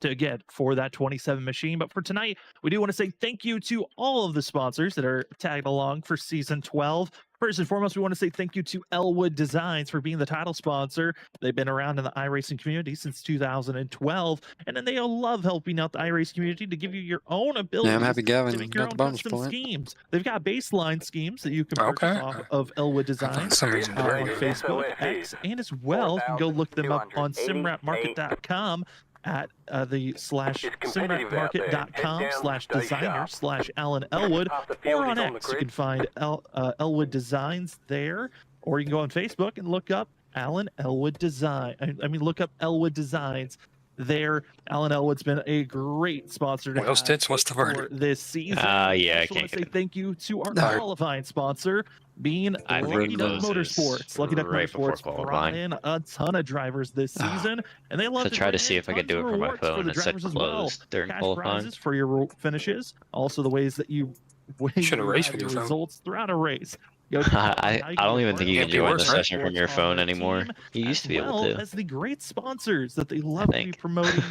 to get for that 27 machine. But for tonight, we do want to say thank you to all of the sponsors that are tagged along for season 12. First and foremost, we want to say thank you to Elwood Designs for being the title sponsor. They've been around in the iRacing community since 2012, and then they love helping out the iRacing community to give you your own abilities Yeah, I'm happy Gavin to make your got own the bonus custom point. schemes. They've got baseline schemes that you can purchase off of Elwood Designs on Facebook, X, and as well, you can go look them up on simrapmarket.com at the simrapmarket.com/designer/Alan Elwood, or on X. You can find Elwood Designs there, or you can go on Facebook and look up Alan Elwood Design. I mean, look up Elwood Designs there. Alan Elwood's been a great sponsor to have What's the for this season. Yeah, I can't want to say get thank you to our qualifying sponsor, being Lucky Duck Motorsports. Lucky Duck Motorsports brought in a ton of drivers this season, and they love to try to see if I could do it from my phone and set closed during qualifying. Prizes for your finishes, also the ways that you should have raced with your phone. results throughout a race. I don't even think you can join the session from your phone anymore. You used to be able to. As the great sponsors that they love to be promoting,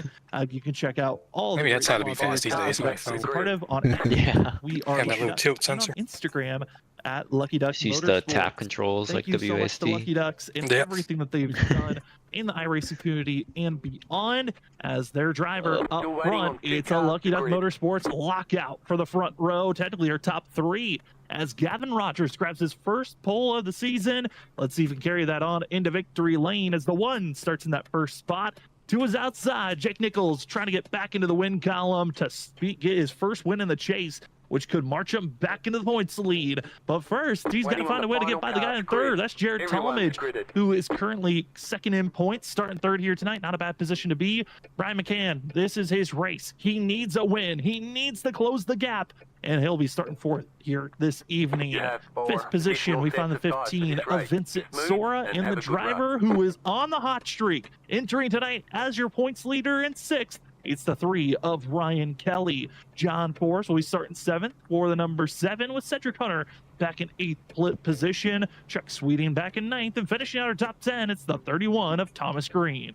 you can check out all. Maybe that's how to be fast these days. It's a part of on. Yeah. We are that little tilt sensor on Instagram at Lucky Ducks. Use the tap controls like Thank you so much to WSD. Lucky Ducks and everything that they've done in the iRacing community and beyond. As their driver up front, it's a Lucky Duck Motorsports lockout for the front row, technically our top three, as Gavin Rogers grabs his first pole of the season. Let's see if he can carry that on into victory lane as the one starts in that first spot. To his outside, Jake Nichols trying to get back into the win column to get his first win in the chase, which could march him back into the points lead. But first, he's got to find a way to get by the guy in third. That's Jared Talmadge, who is currently second in points, starting third here tonight. Not a bad position to be. Brian McCann, this is his race. He needs a win. He needs to close the gap, and he'll be starting fourth here this evening. Fifth position, we find the 15 of Vincent Sora, and the driver who is on the hot streak, entering tonight as your points leader in sixth. It's the 3 of Ryan Kelly. John Force will be starting 7th for the number 7, with Cedric Hunter back in 8th position. Chuck Sweeting back in 9th, and finishing out our top 10, it's the 31 of Thomas Green.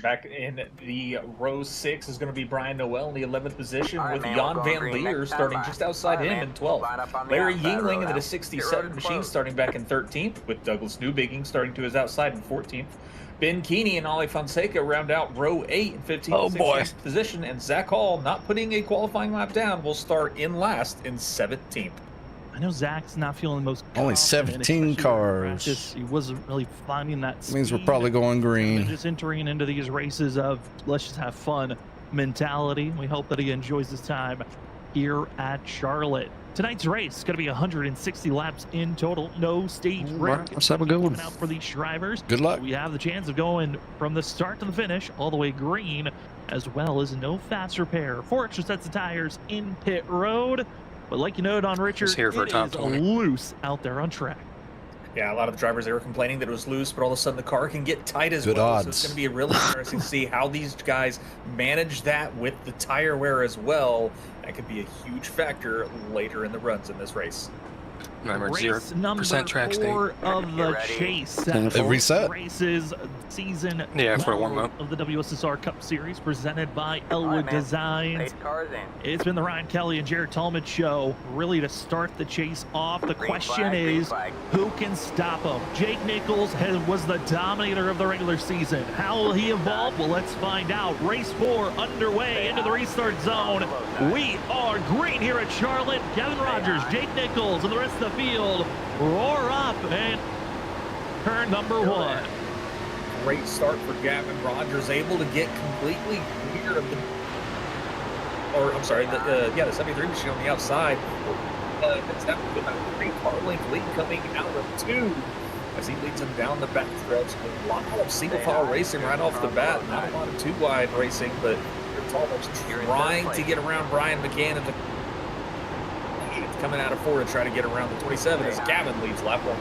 Back in the row 6 is going to be Brian Noel in the 11th position, with Jan Van Leer starting just outside him in 12th. Larry Yingling into the 67 machine starting back in 13th, with Douglas Newbigging starting to his outside in 14th. Ben Keeney and Ollie Fonseca round out row 8 in 15th, 16th position, and Zach Hall, not putting a qualifying lap down, will start in last in 17th. I know Zach's not feeling the most. Only 17 cars. He wasn't really finding that speed. Means we're probably going green. Just entering into these races of let's just have fun mentality. We hope that he enjoys his time here at Charlotte. Tonight's race is going to be 160 laps in total. No stage break. Let's have a good one. Out for these drivers. Good luck. We have the chance of going from the start to the finish all the way green, as well as no fast repair. Fortune sets the tires in pit road. But like you noted on Richard, it is loose out there on track. Yeah, a lot of the drivers, they were complaining that it was loose, but all of a sudden the car can get tight as Good well. odds. So it's going to be really interesting to see how these guys manage that with the tire wear as well. That could be a huge factor later in the runs in this race. Remember, Race number 0% track state. 4 of the chase. It reset. Races season for a warm-up of the WSSR Cup Series, presented by Elwood Designs. It's been the Ryan Kelly and Jared Talmadge show, really to start the chase off. The question is, who can stop him? Jake Nichols was the dominator of the regular season. How will he evolve? Well, let's find out. Race 4 underway into the restart zone. We are green here at Charlotte. Gavin Rogers, Jake Nichols, and the rest of the field roar up and turn number 1. Great start for Gavin Rogers, able to get completely clear of the, the 73 machine on the outside. It's down to about 3-car length lead coming out of 2 as he leads him down the back stretch. A lot of single file racing right off the bat, not a lot of 2-wide racing, but it's almost trying to get around Brian McCann at the coming out of 4 to try to get around the 27 as Gavin leads lap 1.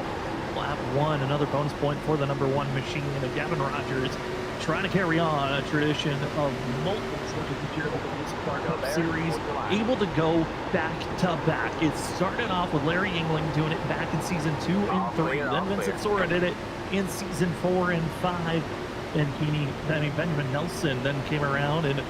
Lap 1, another bonus point for the number 1 machine. And Gavin Rogers trying to carry on a tradition of multiple Cup Series, able to go back to back. It started off with Larry Yingling doing it back in season 2 and 3. Then Vincent Sora did it in season 4 and 5. Benjamin Nelson then came around in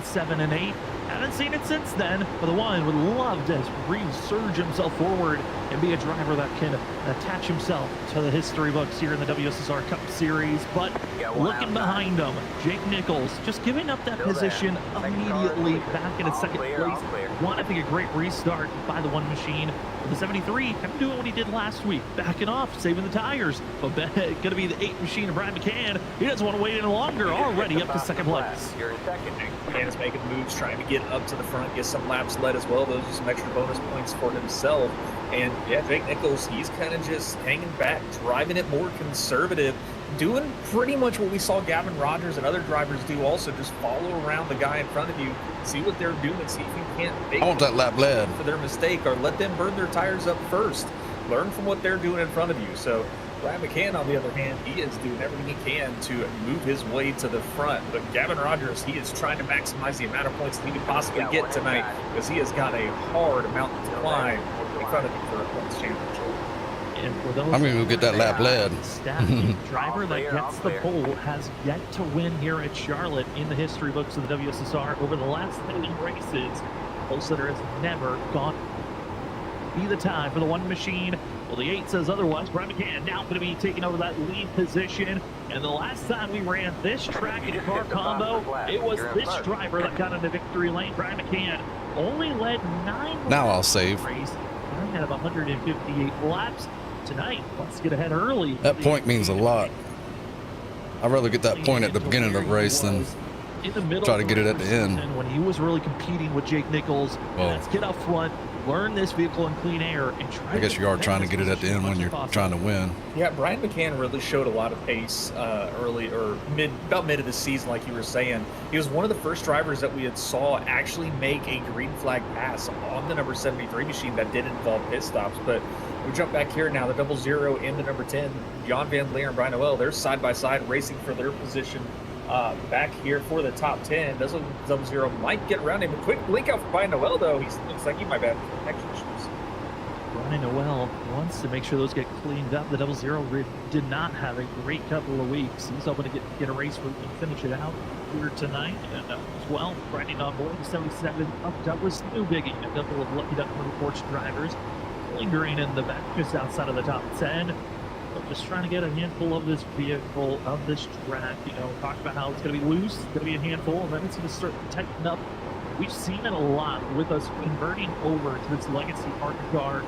7 and 8. Haven't seen it since then, but the one would love to resurge himself forward and be a driver that can attach himself to the history books here in the WSSR Cup Series. But looking behind him, Jake Nichols just giving up that position immediately back into second place. I think a great restart by the one machine. The 73 kind of doing what he did last week, backing off, saving the tires. But going to be the 8 machine of Brian McCann. He doesn't want to wait any longer, already up to second place. McCann is making moves, trying to get up to the front, get some laps led as well. Those are some extra bonus points for himself. And yeah, Jake Nichols, he's kind of just hanging back, driving it more conservative, doing pretty much what we saw Gavin Rogers and other drivers do also. Just follow around the guy in front of you, see what they're doing, see if you can't make I want that lap led for their mistake, or let them burn their tires up first. Learn from what they're doing in front of you. So Brian McCann, on the other hand, he is doing everything he can to move his way to the front. But Gavin Rogers, he is trying to maximize the amount of points that he can possibly get tonight, because he has got a hard mountain to climb in front of him for a points championship. And for those I'm going to go get that lap led. Driver that gets the pole has yet to win here at Charlotte in the history books of the WSSR over the last 30 races. Holstetter has never gone. Be the time for the one machine. Well, the 8 says otherwise. Brian McCann now going to be taking over that lead position. And the last time we ran this track and car combo, it was this driver that got into victory lane. Brian McCann only led 9 Now I'll save. 9 out of 158 laps. Tonight, let's get ahead early. That point means a lot. I'd rather get that point at the beginning of the race than try to get it at the end. When he was really competing with Jake Nichols, let's get up front, learn this vehicle in clean air, and try. I guess you are trying to get it at the end when you're trying to win. Yeah, Brian McCann really showed a lot of pace early, or about mid of the season, like you were saying. He was one of the first drivers that we had saw actually make a green flag pass on the number 73 machine that did involve pit stops. But we jump back here now, the 00 and the number 10, Jan Van Leer and Brian Noel, they're side by side racing for their position back here for the top 10. Does 00 might get around him. A quick blink out for Brian Noel, though. He looks like he might have connection issues. Brian Noel wants to make sure those get cleaned up. The 00 did not have a great couple of weeks. He's hoping to get a race where he can finish it out here tonight. And as well, riding on board the 77 of Douglas Newbiggie, a couple of Lucky Duck Motorsports drivers lingering in the back just outside of the top 10. But just trying to get a handful of this vehicle, of this track. You know, talk about how it's going to be loose, it's going to be a handful, and then it's going to start to tighten up. We've seen it a lot with us converting over to this legacy park car.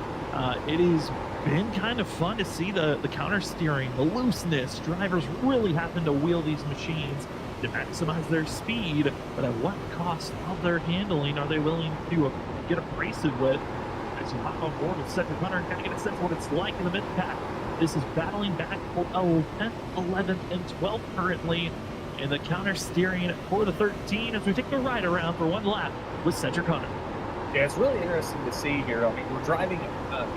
It has been kind of fun to see the counter steering, the looseness. Drivers really having to wheel these machines to maximize their speed, but at what cost of their handling are they willing to get abrasive with? As you hop on board with Cedric Hunter and kind of get a sense of what it's like in the mid-pack. This is battling back for 10th, 11th, and 12th currently in the counter steering for the 13 as we take the ride around for one lap with Cedric Hunter. Yeah, it's really interesting to see here. I mean, we're driving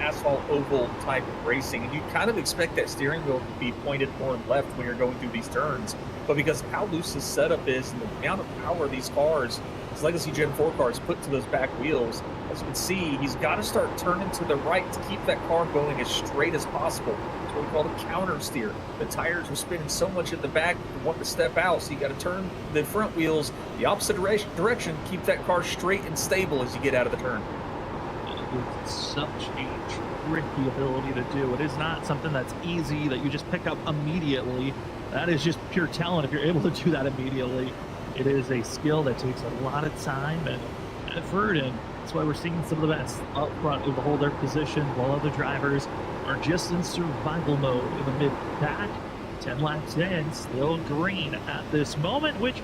asphalt oval type of racing, and you kind of expect that steering wheel to be pointed more left when you're going through these turns. But because of how loose the setup is and the amount of power these cars, these Legacy Gen 4 cars, put to those back wheels, as you can see, he's got to start turning to the right to keep that car going as straight as possible. That's what we call the counter steer. The tires are spinning so much at the back, you want to step out, so you got to turn the front wheels the opposite direction, keep that car straight and stable as you get out of the turn. It's such a tricky ability to do. It is not something that's easy that you just pick up immediately. That is just pure talent if you're able to do that immediately. It is a skill that takes a lot of time and effort, and that's why we're seeing some of the best up front who hold their position while other drivers are just in survival mode in the mid-pack. 10 laps in, still green at this moment, which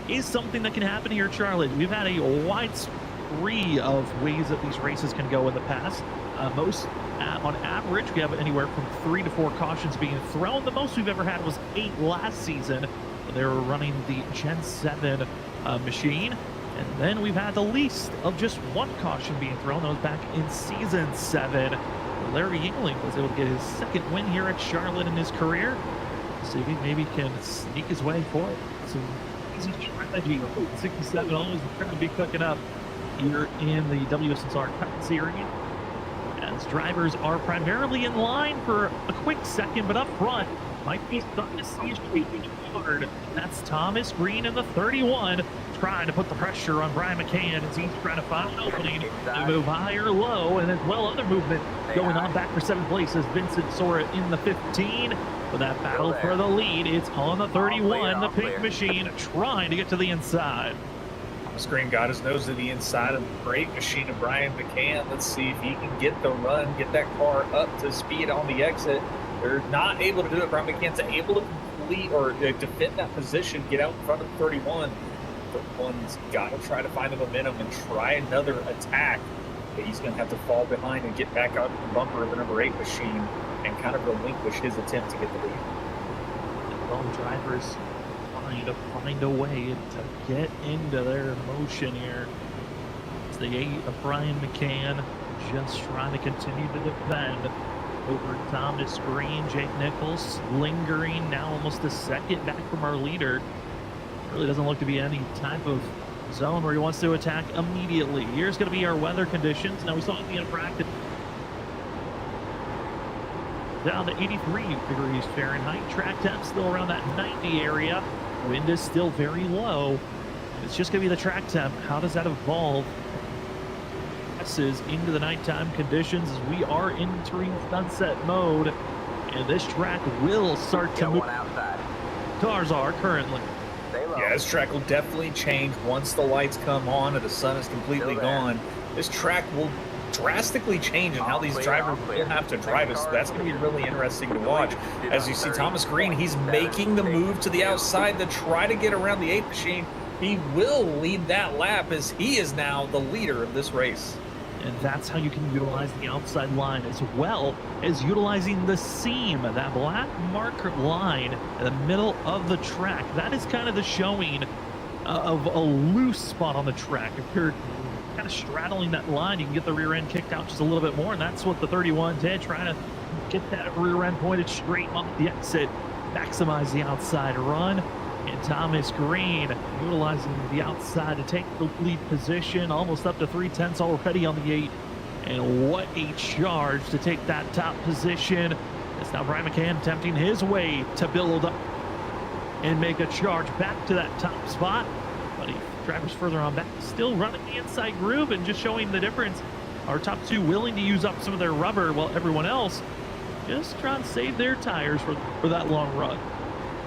is something that can happen here at Charlotte. We've had a wide spree of ways that these races can go in the past. On average, we have anywhere from 3 to 4 cautions being thrown. The most we've ever had was 8 last season. They were running the Gen 7 machine. And then we've had the least of just 1 caution being thrown. That was back in Season 7. Larry Yingling was able to get his 2nd win here at Charlotte in his career. See if he maybe can sneak his way for it. Some easy strategy. 67 always going to be cooking up here in the WSSR Cup Series. As drivers are primarily in line for a quick second, but up front, might be starting to see a shaking hard. That's Thomas Green in the 31, trying to put the pressure on Brian McCann as he's trying to find an opening to move high or low, and as well other movement going on back for 7th place as Vincent Sora in the 15. For that battle for the lead, it's on the 31, the pink machine trying to get to the inside. Thomas Green got his nose to the inside of the brake machine of Brian McCann. Let's see if he can get the run, get that car up to speed on the exit. They're not able to do it. Brian McCann's able to complete or defend that position, get out in front of 31. 31's got to try to find the momentum and try another attack. But he's going to have to fall behind and get back out of the bumper of the number 8 machine and kind of relinquish his attempt to get the lead. Well, drivers trying to find a way to get into their motion here. It's the 8 of Brian McCann just trying to continue to defend over Thomas Green. Jake Nichols lingering now almost a second back from our leader. Really doesn't look to be any type of zone where he wants to attack immediately. Here's going to be our weather conditions. Now we saw at the end of practice down to 83 degrees Fahrenheit. Track temp still around that 90 area. Wind is still very low. It's just going to be the track temp. How does that evolve? Passes into the nighttime conditions as we are entering sunset mode, and this track will start to move. Cars are currently. Yeah, this track will definitely change once the lights come on and the sun is completely gone. This track will drastically change in how these drivers will have to drive it. So that's going to be really interesting to watch. As you see Thomas Green, he's making the move to the outside to try to get around the 8 machine. He will lead that lap as he is now the leader of this race. And that's how you can utilize the outside line as well as utilizing the seam, that black marker line in the middle of the track. That is kind of the showing of a loose spot on the track. If you're kind of straddling that line, you can get the rear end kicked out just a little bit more, and that's what the 31 did, trying to get that rear end pointed straight off the exit, maximize the outside run. And Thomas Green utilizing the outside to take the lead position, almost up to 3/10 already on the 8. And what a charge to take that top position. It's now Brian McCann attempting his way to build up and make a charge back to that top spot. But drivers further on back still running the inside groove and just showing the difference. Our top 2 willing to use up some of their rubber while everyone else just trying to save their tires for that long run.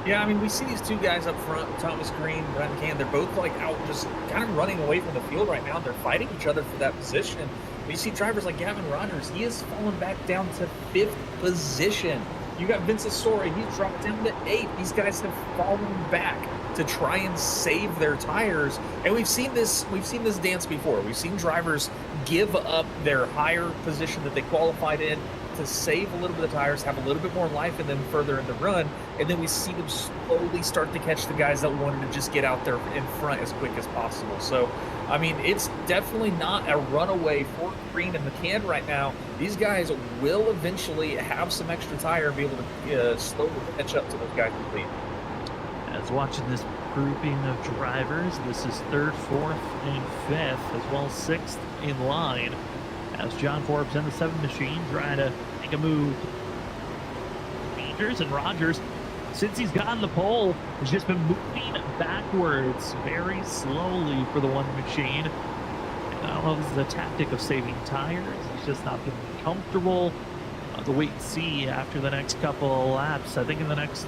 Yeah, I mean, we see these 2 guys up front, Thomas Green, Brian McCann. They're both like out just kind of running away from the field right now. They're fighting each other for that position. You see drivers like Gavin Rogers, he has fallen back down to 5th position. You got Vincent Sora, he's dropped down to 8. These guys have fallen back to try and save their tires. And we've seen this dance before. We've seen drivers give up their higher position that they qualified in to save a little bit of tires, have a little bit more life in them further in the run, and then we see them slowly start to catch the guys that wanted to just get out there in front as quick as possible. So, I mean, it's definitely not a runaway for Green and McCann right now. These guys will eventually have some extra tire and be able to slowly catch up to those guys in the lead. As watching this grouping of drivers, this is 3rd, 4th, and 5th, as well as 6th in line. As John Forbes and the 7 machine trying to make a move. Rangers and Rogers, since he's gotten the pole, has just been moving backwards very slowly for the 1 machine. And I don't know if this is a tactic of saving tires. He's just not been comfortable. To wait and see after the next couple of laps. I think in the next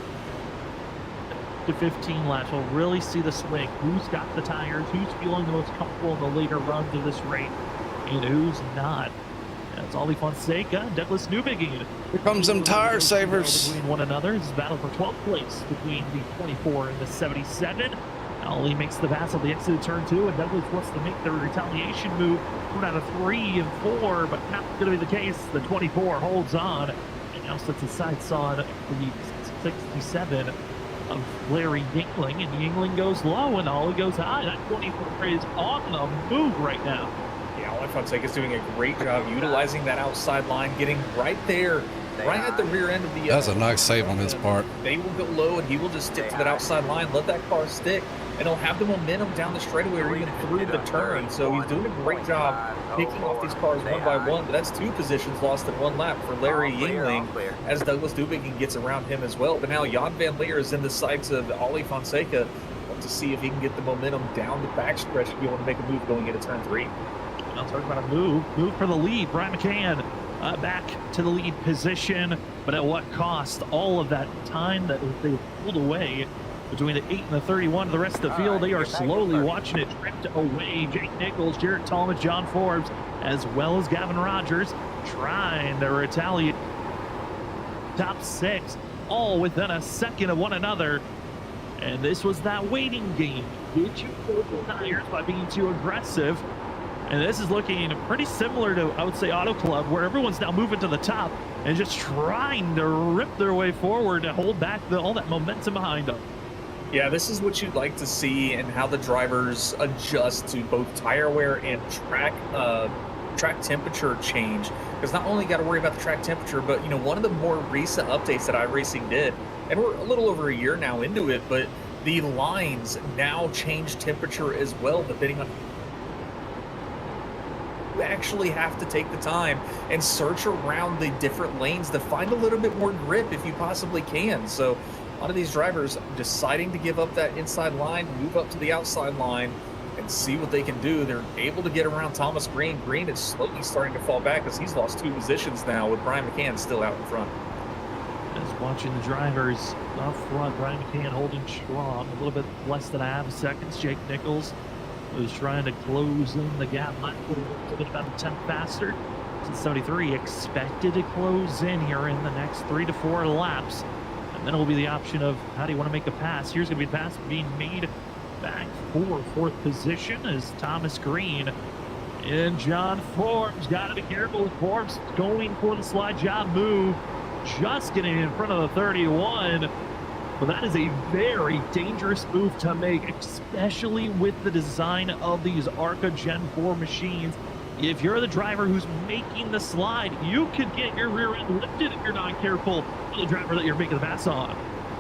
to 15 laps, we'll really see the swing. Who's got the tires? Who's feeling the most comfortable in the later runs of this race? And who's not. That's Ollie Fonseca, Douglas Newbegin. Here comes them tire savers. Between one another. This is a battle for 12th place between the 24 and the 77. Ollie makes the pass on the exit of turn 2, and Douglas wants to make the retaliation move. One out of 3 and 4, but not going to be the case. The 24 holds on and now sets his sights on the 67 of Larry Yingling, and Yingling goes low and Ollie goes high. That 24 is on the move right now. Yeah, Ollie Fonseca is doing a great job utilizing that outside line, getting right there, right at the rear end of the... That's a nice save on his part. They will go low, and he will just stick to that outside line, let that car stick. and he'll have the momentum down the straightaway or even through the turn. So he's doing a great job picking off these cars one by one. But that's 2 positions lost in 1 lap for Larry Yingling, as Douglas Dubicking gets around him as well. But now Jan Van Leer is in the sights of Ollie Fonseca to see if he can get the momentum down the backstretch to be able to make a move going into turn 3. I'll talk about a move for the lead. Brian McCann back to the lead position, but at what cost? All of that time that they pulled away between the 8 and the 31 of the rest of the field. They are slowly watching it drift away. Jake Nichols, Jarrett Thomas, John Forbes, as well as Gavin Rogers trying to retaliate. Top 6, all within a second of one another. And this was that waiting game. Did you pull the tires by being too aggressive? And this is looking pretty similar to, I would say, Auto Club, where everyone's now moving to the top and just trying to rip their way forward to hold back all that momentum behind them. Yeah, this is what you'd like to see, and how the drivers adjust to both tire wear and track temperature change. Because not only got to worry about the track temperature, but one of the more recent updates that iRacing did, and we're a little over a year now into it, but the lines now change temperature as well, depending on. You actually have to take the time and search around the different lanes to find a little bit more grip if you possibly can. So a lot of these drivers deciding to give up that inside line, move up to the outside line, and see what they can do. They're able to get around Thomas Green. Green is slowly starting to fall back as he's lost 2 positions now, with Brian McCann still out in front. Just watching the drivers up front, Brian McCann holding strong, a little bit less than a half seconds. Jake Nichols was trying to close in the gap, a little bit about a tenth faster. 73 expected to close in here in the next 3 to 4 laps. And then it will be the option of how do you want to make a pass. Here's going to be a pass being made back for 4th position as Thomas Green and John Forbes. Got to be careful with Forbes going for the slide job move, just getting in front of the 31. But that is a very dangerous move to make, especially with the design of these ARCA Gen 4 machines. If you're the driver who's making the slide, you could get your rear end lifted if you're not careful for the driver that you're making the pass on.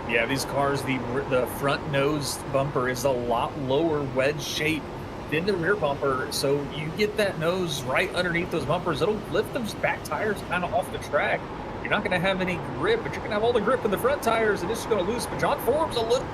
Yeah, these cars, the front nose bumper is a lot lower wedge shape than the rear bumper. So you get that nose right underneath those bumpers, it'll lift those back tires kind of off the track. You're not going to have any grip, but you're going to have all the grip in the front tires, and it's just going to lose. But John Forbes a little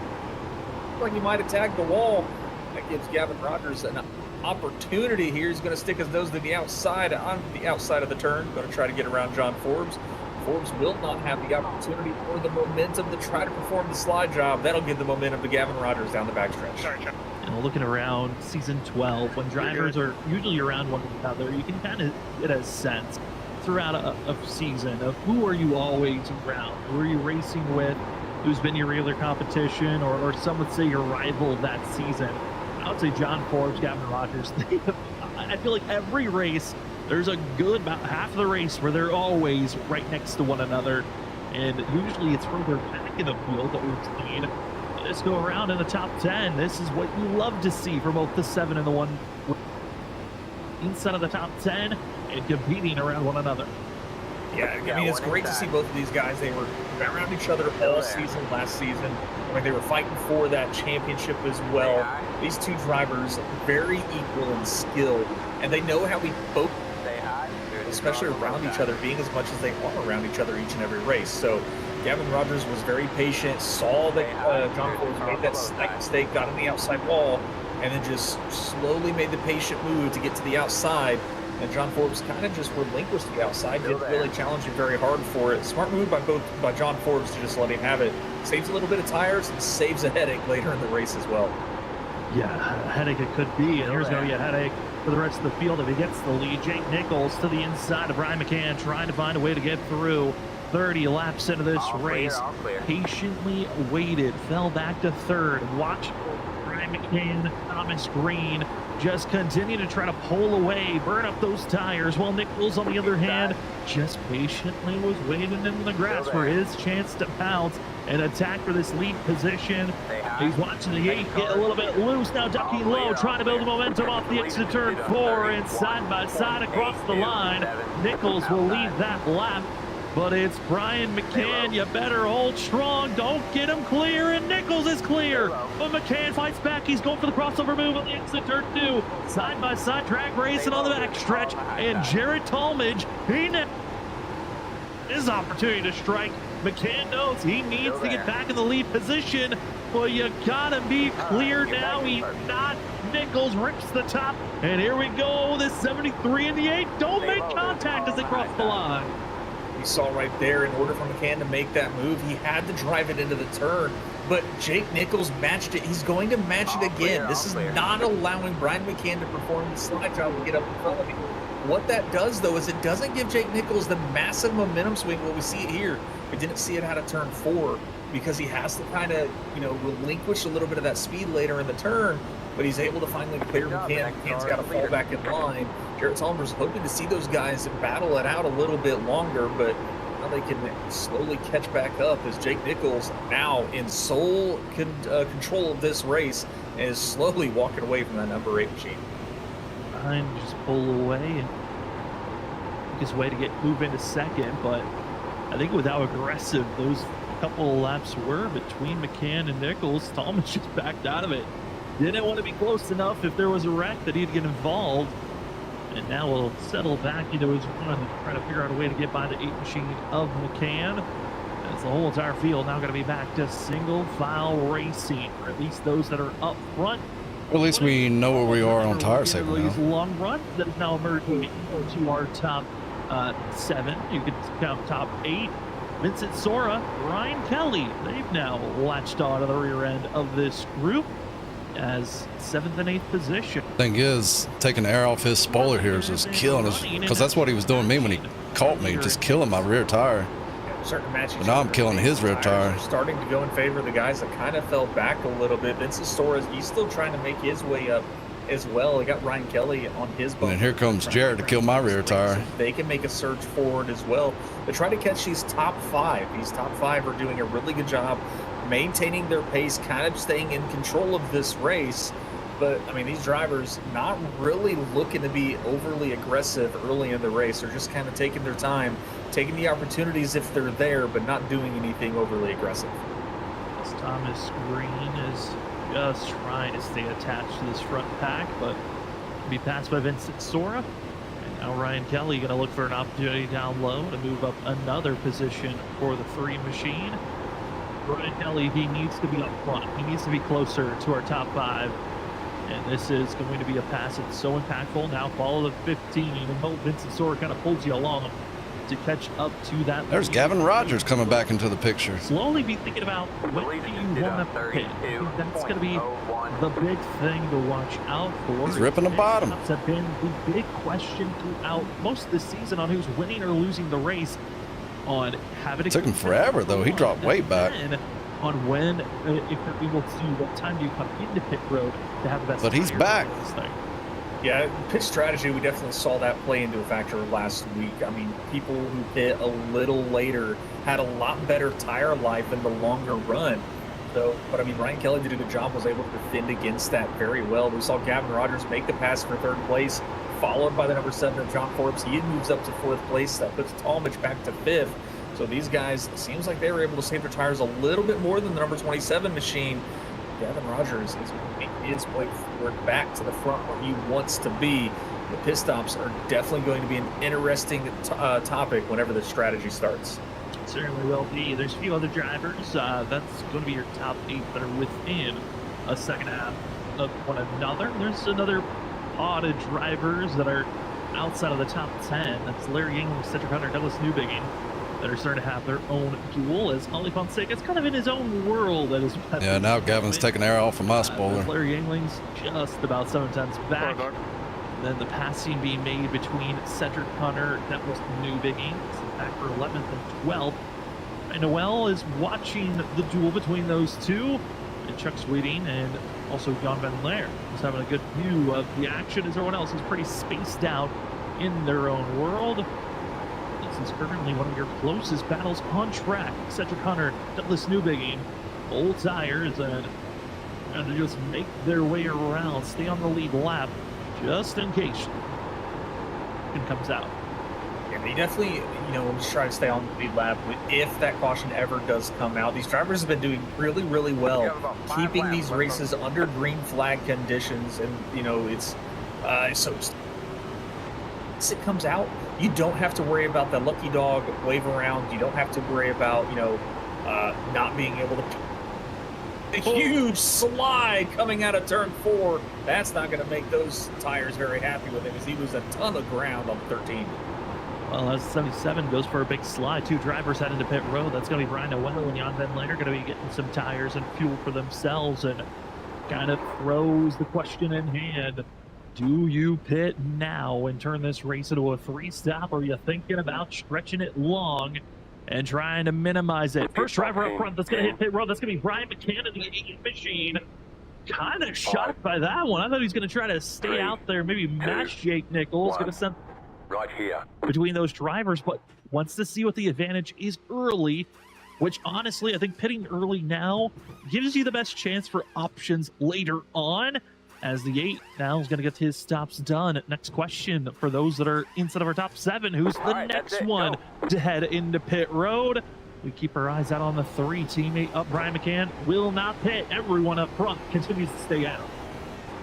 like he might have tagged the wall. That gives Gavin Rogers an opportunity here. He's going to stick his nose to the outside, on the outside of the turn, going to try to get around John Forbes. Forbes will not have the opportunity or the momentum to try to perform the slide job. That'll give the momentum to Gavin Rogers down the backstretch. And looking around season 12, when drivers are usually around one another, you can kind of get a sense throughout a season of who are you always around, who are you racing with, who's been your regular competition, or some would say your rival that season. I would say John Forbes, Gavin Rogers. I feel like every race, there's a good about half of the race where they're always right next to one another, and usually it's further back in the field that we've seen. Let's go around in the top 10. This is what you love to see for both the 7 and the 1 inside of the top 10 and competing around one another. Yeah, I mean, it's great to see both of these guys. They were around each other all season last season. I mean, they were fighting for that championship as well. These 2 drivers, very equal in skill, and they know how we both, especially around each other, being as much as they are around each other each and every race. So Gavin Rogers was very patient, saw that John Forbes made that slight mistake, got on the outside wall, and then just slowly made the patient move to get to the outside. And John Forbes kind of just relinquished the outside, didn't really challenge him very hard for it. Smart move by John Forbes to just let him have it. Saves a little bit of tires and saves a headache later in the race as well. Yeah, a headache it could be, and here's going to be a headache for the rest of the field if he gets the lead. Jake Nichols to the inside of Brian McCann, trying to find a way to get through. 30 laps into this race, patiently waited, fell back to 3rd, watched Brian McCann, Thomas Green just continue to try to pull away, burn up those tires, while Nichols, on the other hand, just patiently was waiting in the grass for his chance to pounce and attack for this lead position. He's watching the 8 get a little bit loose now, ducking low, trying to build the momentum off the exit turn 4, and side by side across the line. Nichols will lead that lap. but it's Brian McCann. You better hold strong. Don't get him clear, and Nichols is clear. But McCann fights back. He's going for the crossover move on the exit turn 2. Side-by-side drag racing on the back stretch, and Jared Talmadge, he his opportunity to strike. McCann knows he needs to get back in the lead position, but you gotta be clear now. He's not. Nichols rips the top, and here we go. The 73 and the 8 don't make contact as they cross the line. We saw right there, in order for McCann to make that move, he had to drive it into the turn, but Jake Nichols matched it. He's going to match it again. This is not allowing Brian McCann to perform the slide job and get up in front of him. What that does, though, is it doesn't give Jake Nichols the massive momentum swing. Well, we see it here. We didn't see it out of turn 4 because he has to kind of, relinquish a little bit of that speed later in the turn, but he's able to finally clear McCann. McCann's got to fall back in line. Jared Talmadge's hoping to see those guys battle it out a little bit longer, but now they can slowly catch back up as Jake Nichols, now in sole control of this race, is slowly walking away from that number 8 machine. Behind, just pull away and his way to move into second, but I think with how aggressive those couple of laps were between McCann and Nichols, Talmadge just backed out of it. Didn't want to be close enough if there was a wreck that he'd get involved. And now we'll settle back into his run and try to figure out a way to get by the 8 machine of McCann. As the whole entire field now going to be back to single file racing, or at least those that are up front. Well, at least we know where we are on tire safety now. Long run that is now emerging into our top 7. You could count top 8. Vincent Sora, Ryan Kelly, they've now latched on to the rear end of this group as 7th and 8th position. Thing is, taking the air off his spoiler here is just killing us, because that's what he was doing me when he caught me, just killing my rear tire. Starting to match each But now I'm other. killing his rear tire. Starting to go in favor of the guys that kind of fell back a little bit. Vincent Soares, he's still trying to make his way up as well. He got Ryan Kelly on his bumper. And here comes Jared to kill my rear tire. They can make a surge forward as well. They try to catch these top 5. These top 5 are doing a really good job maintaining their pace, kind of staying in control of this race. But, I mean, these drivers not really looking to be overly aggressive early in the race. They're just kind of taking their time, taking the opportunities if they're there, but not doing anything overly aggressive. As Thomas Green is just trying to stay attached to this front pack, but be passed by Vincent Sora. And now Ryan Kelly going to look for an opportunity down low to move up another position for the 3 machine. Ryan Kelly, he needs to be up front. He needs to be closer to our top 5. And this is going to be a pass that's so impactful. Now follow the 15, and hope Vincent Sora kind of pulls you along to catch up to that. There's Gavin Rogers coming back into the picture. Slowly be thinking about when do you want to pit. I think that's going to be the big thing to watch out for. He's ripping the bottom. That's been the big question throughout most of the season on who's winning or losing the race. On having It took him forever, though. He dropped way back. On when, if they're able to, what time do you come into pit road to have the best. But he's back. This thing. Yeah, pitch strategy, we definitely saw that play into a factor last week. I mean, people who hit a little later had a lot better tire life in the longer run. So, but I mean, Ryan Kelly did a good job, was able to defend against that very well. We saw Gavin Rogers make the pass for 3rd place, followed by the number 7 of John Forbes. He moves up to 4th place. That puts Talmadge back to 5th. So these guys, it seems like they were able to save their tires a little bit more than the number 27 machine. Gavin Rogers is making his way forward back to the front where he wants to be. The pit stops are definitely going to be an interesting topic whenever the strategy starts. Certainly will be. There's a few other drivers. That's going to be your top 8 that are within a second half of one another. There's another pod of drivers that are outside of the top 10. That's Larry England, Cedric Hunter, Douglas Newbigging, that are starting to have their own duel, as Ollie Fonseca's kind of in his own world. Yeah, now Gavin's taking air off of my spoiler. Larry Engling's just about 7/10 back. Then the passing being made between Cedric Hunter, Douglas Newbigging, back for 11th and 12th. And Noel is watching the duel between those two, and Chuck Sweeting and also Jan Van Leer is having a good view of the action, as everyone else is pretty spaced out in their own world. This is currently one of your closest battles on track. Cedric Hunter, Douglas Newbigging, old tires, and to just make their way around, stay on the lead lap, just in case it comes out. And They definitely, just try to stay on the lead lap. If that caution ever does come out, these drivers have been doing really, really well, keeping these races under green flag conditions. And, it's so once it comes out, you don't have to worry about the lucky dog wave around. You don't have to worry about, not being able to. A huge slide coming out of turn 4. That's not going to make those tires very happy with him, as he loses a ton of ground on 13. Well, as 77 goes for a big slide, 2 drivers head into pit road. That's going to be Brian Noel and Jan Van Later going to be getting some tires and fuel for themselves, and kind of throws the question in hand. Do you pit now and turn this race into a 3-stop, or are you thinking about stretching it long and trying to minimize it? First driver up front that's going to hit pit road, that's going to be Brian McCann in the 8 machine. Kind of shocked by that one. I thought he was going to try to stay out there, maybe match Jake Nichols. Going to send right here between those drivers, but wants to see what the advantage is early, which honestly, I think pitting early now gives you the best chance for options later on, as the 8 now is going to get his stops done. Next question for those that are inside of our top 7, who's the next one to head into pit road? We keep our eyes out on the 3. Teammate up, Brian McCann, will not pit. Everyone up front continues to stay out.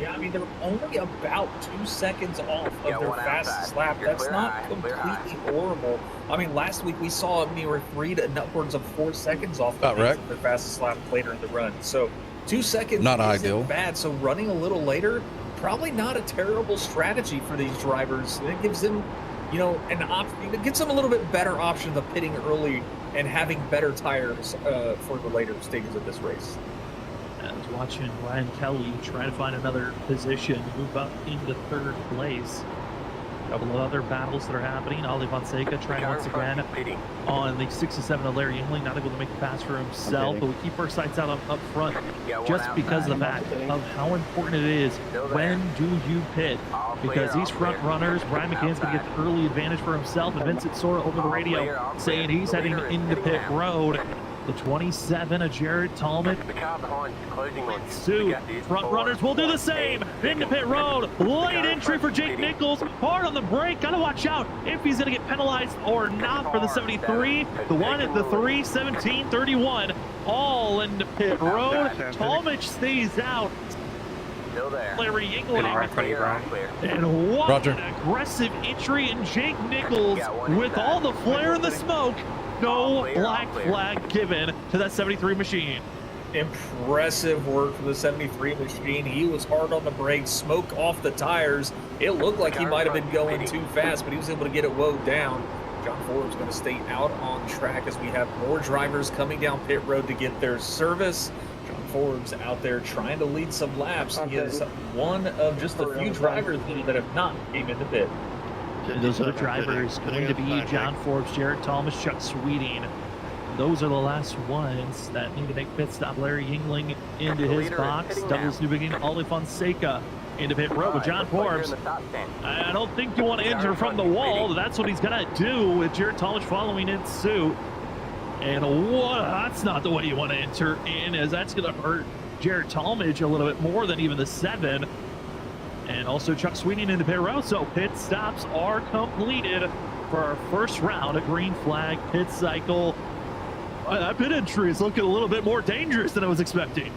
Yeah, I mean, they're only about 2 seconds off of their fastest lap. That's not completely horrible. I mean, last week we saw them near 3 to upwards of 4 seconds off of their fastest lap later in the run. So 2 seconds not isn't ideal. Bad. So running a little later, probably not a terrible strategy for these drivers. It gives them, an option. It gives them a little bit better option of pitting early and having better tires for the later stages of this race. I was watching Ryan Kelly try to find another position, move up into 3rd place. A couple of other battles that are happening. Ali Fonseca trying once again on the 67 of Larry Yingling, not able to make the pass for himself, but we keep our sights out up front just because of the fact of how important it is. When do you pit? Because these front runners, Brian McCann's going to get the early advantage for himself, and Vincent Sora over the radio saying he's heading into pit road. The 27 of Jared Tallman. Soon, front runners will do the same. Into pit road. Late entry for Jake Nichols. Hard on the brake. Got to watch out if he's going to get penalized or not for the 73. The one at the 3, 17, 31. All into pit road. Talmadge stays out. Larry Yingling. And what an aggressive entry. And Jake Nichols, with all the flare and the smoke, no black flag given to that 73 machine. Impressive work for the 73 machine. He was hard on the brakes, smoke off the tires. It looked like he might have been going too fast, but he was able to get it woed down. John Forbes going to stay out on track as we have more drivers coming down pit road to get their service. John Forbes out there trying to lead some laps. He is one of just a few drivers that have not came into pit. Those are the drivers going to be John Forbes, Jared Thomas, Chuck Sweeting. Those are the last ones that need to make pit stop. Larry Yingling into his box. Douglas Newbegin, Ali Fonseca into pit road with John Forbes. I don't think you want to enter from the wall. That's what he's going to do with Jared Thomas following in suit. And that's not the way you want to enter in, as that's going to hurt Jared Talmadge a little bit more than even the 7. And also Chuck Sweeney into pit road. So pit stops are completed for our first round of green flag pit cycle. That pit entry is looking a little bit more dangerous than I was expecting.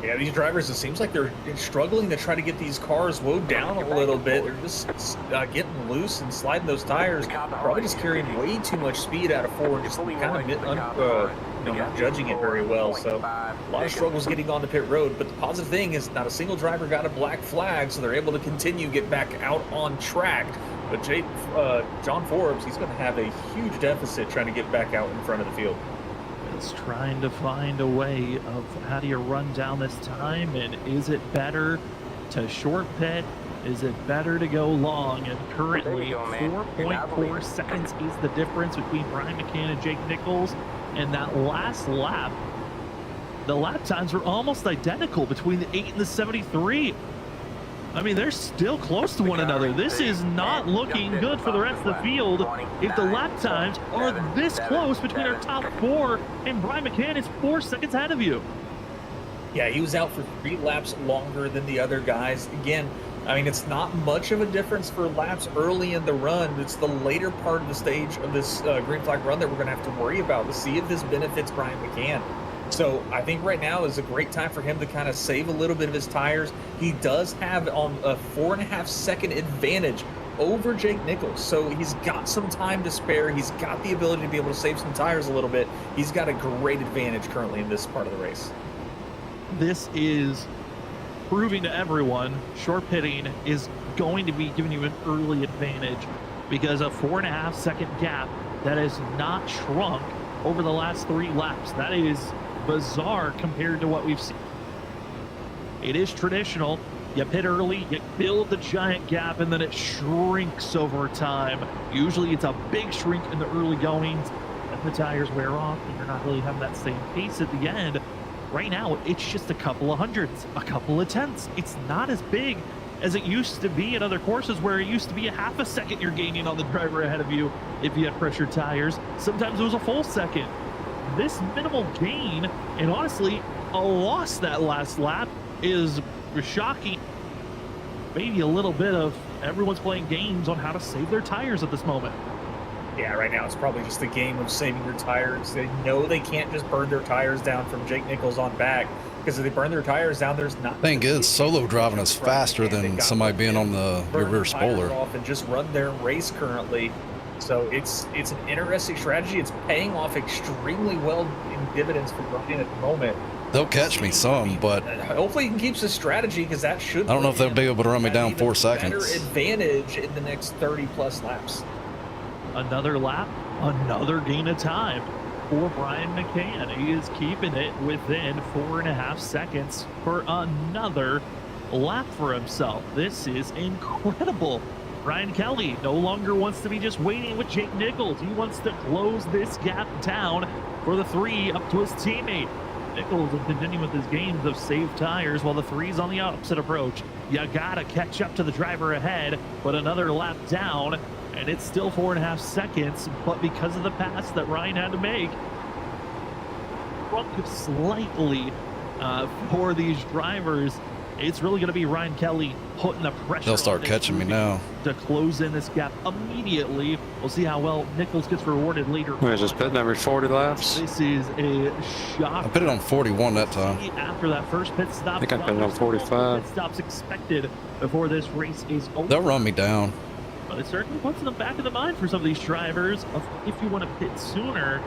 Yeah, these drivers, it seems like they're struggling to try to get these cars woed down a little bit. They're just getting loose and sliding those tires. Probably just carrying way too much speed out of 4 and just kind of not judging it very well. So a lot of struggles getting on the pit road. But the positive thing is not a single driver got a black flag, so they're able to continue get back out on track. But John Forbes, he's going to have a huge deficit trying to get back out in front of the field. It's trying to find a way of how do you run down this time, and is it better to short pit? Is it better to go long? And currently 4.4 seconds is the difference between Brian McCann and Jake Nichols. And that last lap, the lap times were almost identical between the 8 and the 73. I mean, they're still close to one another. This is not looking good for the rest of the field if the lap times are this close between our top 4, and Brian McCann is 4 seconds ahead of you. Yeah, he was out for 3 laps longer than the other guys. Again, I mean, it's not much of a difference for laps early in the run. It's the later part of the stage of this green flag run that we're going to have to worry about to see if this benefits Brian McCann. So I think right now is a great time for him to kind of save a little bit of his tires. He does have a 4.5 second advantage over Jake Nichols. So he's got some time to spare. He's got the ability to be able to save some tires a little bit. He's got a great advantage currently in this part of the race. This is proving to everyone short pitting is going to be giving you an early advantage, because a 4.5 second gap that has not shrunk over the last 3 laps. That is bizarre compared to what we've seen. It is traditional. You pit early, you build the giant gap, and then it shrinks over time. Usually it's a big shrink in the early goings, and the tires wear off, and you're not really having that same pace at the end. Right now, it's just a couple of hundredths, a couple of tenths. It's not as big as it used to be at other courses, where it used to be a half a second you're gaining on the driver ahead of you if you had pressured tires. Sometimes it was a full second. This minimal gain, and honestly, a loss that last lap, is shocking. Maybe a little bit of everyone's playing games on how to save their tires at this moment. Yeah, right now it's probably just a game of saving your tires. They know they can't just burn their tires down from Jake Nichols on back, because if they burn their tires down, there's not. Thing is, solo driving is faster than somebody being on the rear spoiler. Off and just run their race currently. So it's an interesting strategy. It's paying off extremely well in dividends for Brian at the moment. They'll catch me some, but hopefully he can keep his strategy, because that should. I don't know if they'll be able to run me down 4 seconds. Better advantage in the next 30 plus laps. Another lap, another gain of time for Brian McCann. He is keeping it within 4.5 seconds for another lap for himself. This is incredible. Brian Kelly no longer wants to be just waiting with Jake Nichols. He wants to close this gap down for the 3 up to his teammate. Nichols will continue with his gains of saved tires while the 3's on the opposite approach. You gotta catch up to the driver ahead, but another lap down, and it's still 4.5 seconds, but because of the pass that Ryan had to make, shrunk slightly for these drivers. It's really going to be Ryan Kelly putting the pressure. They'll start catching me now to close in this gap immediately. We'll see how well Nichols gets rewarded later. We're just pitting every 40 laps. This is a shock. I pitted on 41 that time. After that first pit stop, I think I pitted on 45. Pit stops expected before this race is over. They'll run me down. But it certainly puts in the back of the mind for some of these drivers of if you want to pit sooner,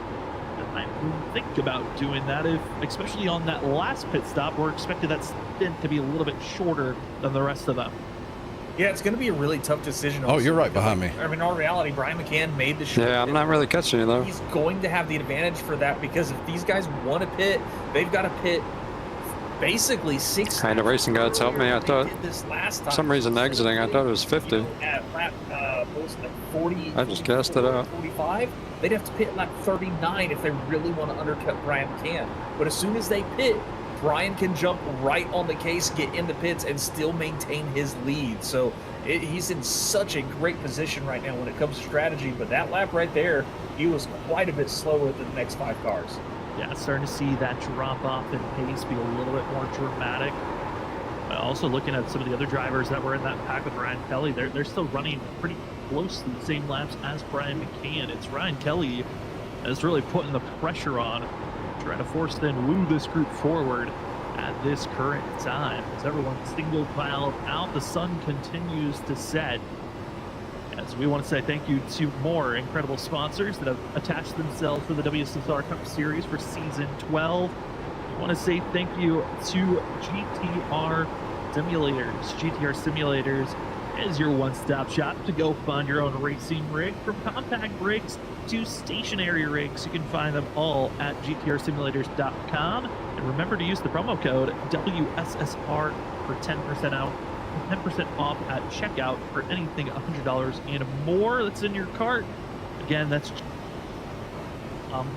I think about doing that, if especially on that last pit stop, we're expected that stint to be a little bit shorter than the rest of them. Yeah, it's going to be a really tough decision. Oh, you're right behind me. I mean, in all reality, Brian McCann made the short. Yeah, I'm not really catching you though. He's going to have the advantage for that, because if these guys want to pit, they've got to pit basically 6. Kind of racing gods helped me. I thought this last time. for some reason exiting, I thought it was 50. At lap 40. I just guessed it out. 45. They'd have to pit lap 39 if they really want to undercut Brian McCann. But as soon as they pit, Brian can jump right on the case, get in the pits, and still maintain his lead. So he's in such a great position right now when it comes to strategy. But that lap right there, he was quite a bit slower than the next 5 cars. Yeah, starting to see that drop off in pace be a little bit more dramatic. Also looking at some of the other drivers that were in that pack with Ryan Kelly, they're still running pretty close to the same laps as Brian McCann. It's Ryan Kelly that's really putting the pressure on, trying to force then woo this group forward at this current time. As everyone single filed out, the sun continues to set. As we want to say thank you to more incredible sponsors that have attached themselves to the WSSR Cup Series for Season 12. We want to say thank you to GTR Simulators. GTR Simulators is your one-stop shop to go find your own racing rig. From compact rigs to stationary rigs, you can find them all at gtrsimulators.com. And remember to use the promo code WSSR for 10% out. 10% off at checkout for anything $100 and more that's in your cart. Again, that's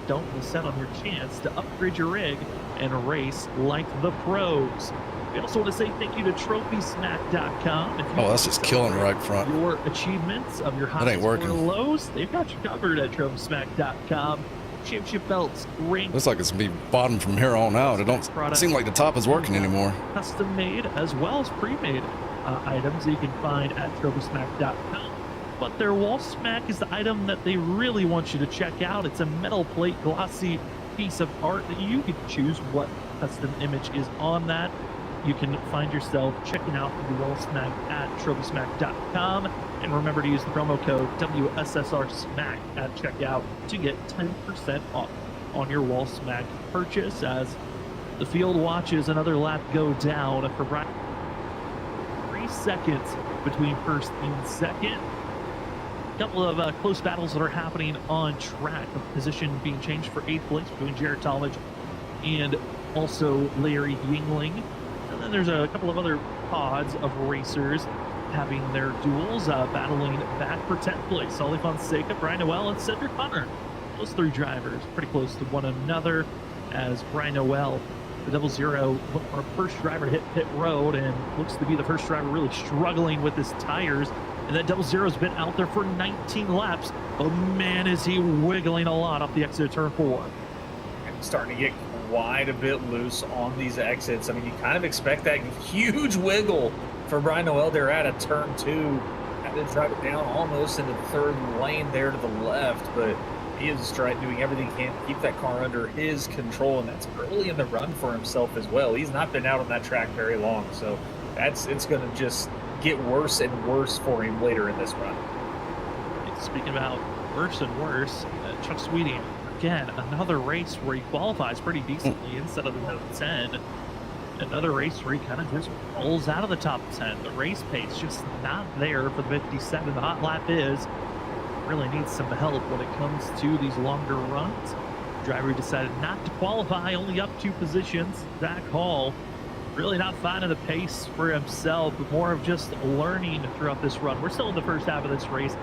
don't miss out on your chance to upgrade your rig and race like the pros. We also want to say thank you to TrophySmack.com. Oh, that's just killing right front. Your achievements of your highs or lows, they've got you covered at TrophySmack.com. championship belts, rings. Looks like it's gonna be bottom from here on out. It don't seem like the top is working anymore. Custom made as well as pre-made items that you can find at TrophySmack.com. But their wall smack is the item that they really want you to check out. It's a metal plate glossy piece of art that you can choose what custom image is on that. You can find yourself checking out the wall smack at TrophySmack.com. And remember to use the promo code WSSR at checkout to get 10% off on your wall smack purchase as the field watches another lap go down for Brian. 3 seconds between first and second. A couple of close battles that are happening on track. The position being changed for 8th place between Jared Talmadge and also Larry Yingling. And then there's a couple of other pods of racers having their duels, battling back for 10th place. Ollie Fonseca, Brian Noel, and Cedric Hunter. Those 3 drivers pretty close to one another as Brian Noel, the 00, our first driver to hit pit road and looks to be the first driver really struggling with his tires. And that 00's been out there for 19 laps. But man, is he wiggling a lot off the exit of turn 4. And starting to get quite a bit loose on these exits. I mean, you kind of expect that huge wiggle for Brian Noel there at a turn 2. Had to drive it down almost into the 3rd lane there to the left, but he is doing everything he can to keep that car under his control, and that's early in the run for himself as well. He's not been out on that track very long, so it's going to just get worse and worse for him later in this run. Speaking about worse and worse, Chuck Sweeting, again, another race where he qualifies pretty decently instead of the top 10. Another race where he kind of just rolls out of the top 10. The race pace just not there for the 57. The hot lap is. Really needs some help when it comes to these longer runs. Driver decided not to qualify, only up 2 positions. Zach Hall really not finding the pace for himself, but more of just learning throughout this run. We're still in the first half of this race,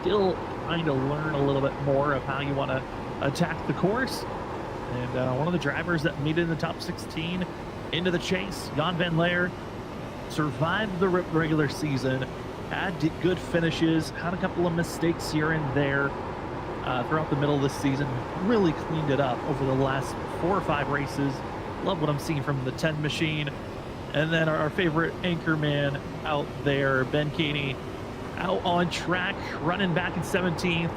still trying to learn a little bit more of how you want to attack the course. And one of the drivers that made it in the top 16 into the chase, Jan van Leer, survived the regular season, had good finishes, had a couple of mistakes here and there throughout the middle of the season, really cleaned it up over the last 4 or 5 races. Love what I'm seeing from the 10 machine. And then our favorite anchor man out there, Ben Keeney, out on track, running back in 17th.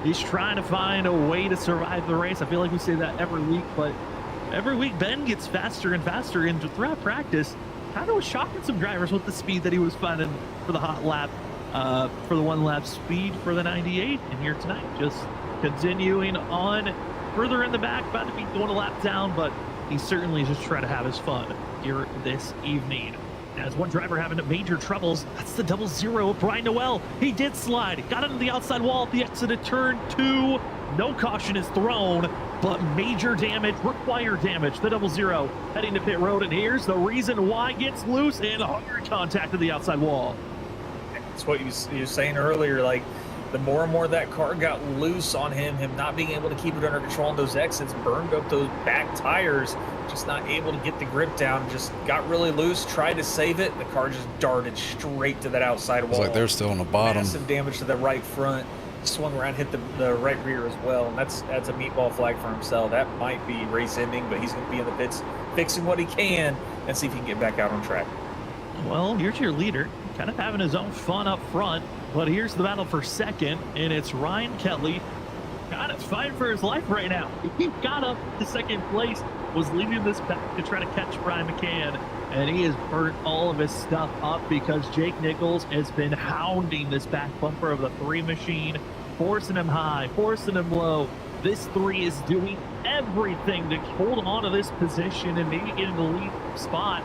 He's trying to find a way to survive the race. I feel like we say that every week, but every week Ben gets faster and faster, and throughout practice, kind of was shocking some drivers with the speed that he was finding for the hot lap, for the 1 lap speed for the 98. And here tonight, just continuing on further in the back, about to be going a lap down, but he certainly just trying to have his fun here this evening. As one driver having major troubles, that's the 00, Brian Noel. He did slide, got into the outside wall at the exit of turn 2. No caution is thrown, but major damage, required damage. The 00 heading to pit road, and here's the reason why. Gets loose and hard contact to the outside wall. That's what you were saying earlier, like the more and more that car got loose on him not being able to keep it under control on those exits, burned up those back tires, just not able to get the grip down, just got really loose, tried to save it, and the car just darted straight to that outside wall. It's like they're still on the bottom. Massive damage to the right front, swung around, hit the right rear as well, and that's a meatball flag for himself. That might be race ending, but he's going to be in the pits fixing what he can and see if he can get back out on track. Well, here's your leader, kind of having his own fun up front. But here's the battle for second, and it's Ryan Kelly. Kind of fighting for his life right now. He got up to second place, was leading this back to try to catch Brian McCann, and he has burnt all of his stuff up because Jake Nichols has been hounding this back bumper of the 3 machine, forcing him high, forcing him low. This 3 is doing everything to hold on to this position and maybe get in the lead spot.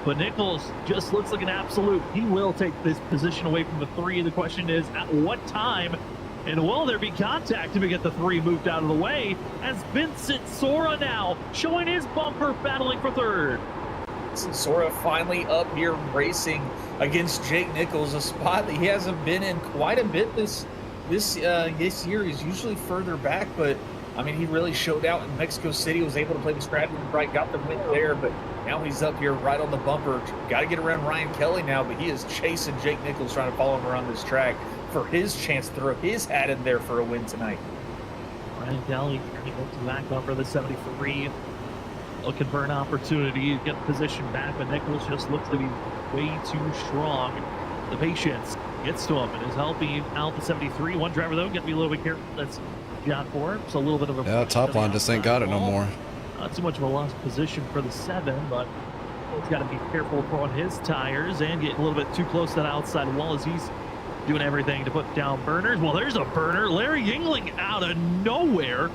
But Nichols just looks like an absolute. He will take this position away from the 3. The question is, at what time? And will there be contact to get the 3 moved out of the way? As Vincent Sora now showing his bumper, battling for 3rd. Vincent Sora finally up here racing against Jake Nichols, a spot that he hasn't been in quite a bit this year. He's usually further back, but I mean, he really showed out in Mexico City, was able to play the strategy right, got the win there, but now he's up here right on the bumper. Got to get around Ryan Kelly now, but he is chasing Jake Nichols, trying to follow him around this track for his chance to throw his hat in there for a win tonight. Ryan Kelly, he looks back up for the 73. Looking for an opportunity to get the position back, but Nichols just looks to be way too strong. The patience gets to him and is helping out the 73. One driver, though, going to be a little bit careful. That's John Ford. So a little bit of a... Yeah, top line just ain't got it no more. Not too much of a lost position for the 7, but he's got to be careful on his tires and getting a little bit too close to that outside wall as he's doing everything to put down burners. Well, there's a burner. Larry Yingling out of nowhere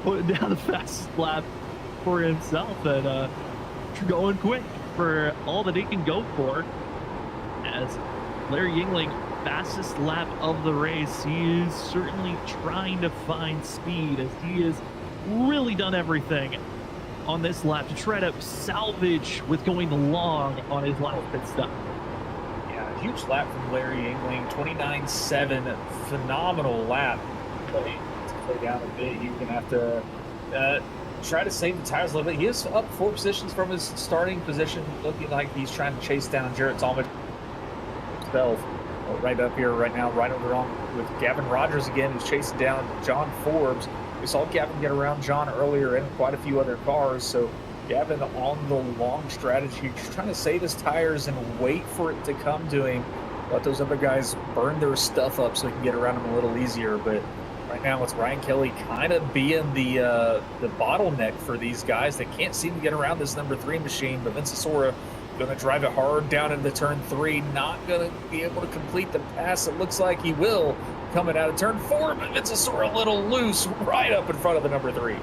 putting down the fastest lap for himself and going quick for all that he can go for. As Larry Yingling, fastest lap of the race, he is certainly trying to find speed as he has really done everything on this lap to try to salvage with going long on his last pit stop. Yeah, huge lap from Larry Yingling, 29.7, phenomenal lap. Play down a bit, he's gonna have to try to save the tires a little bit. He is up 4 positions from his starting position, looking like he's trying to chase down Jarrett Talmadge himself. Right up here right now, right over on with Gavin Rogers again, who's chasing down John Forbes. We saw Gavin get around John earlier and quite a few other cars, so Gavin on the long strategy, just trying to save his tires and wait for it to come to him. Let those other guys burn their stuff up so he can get around him a little easier, but right now it's Ryan Kelly kind of being the bottleneck for these guys. They can't seem to get around this number 3 machine, but Vince Asora going to drive it hard down into turn 3, not going to be able to complete the pass. It looks like he will coming out of turn 4, but Vince Asora a little loose right up in front of the number 3.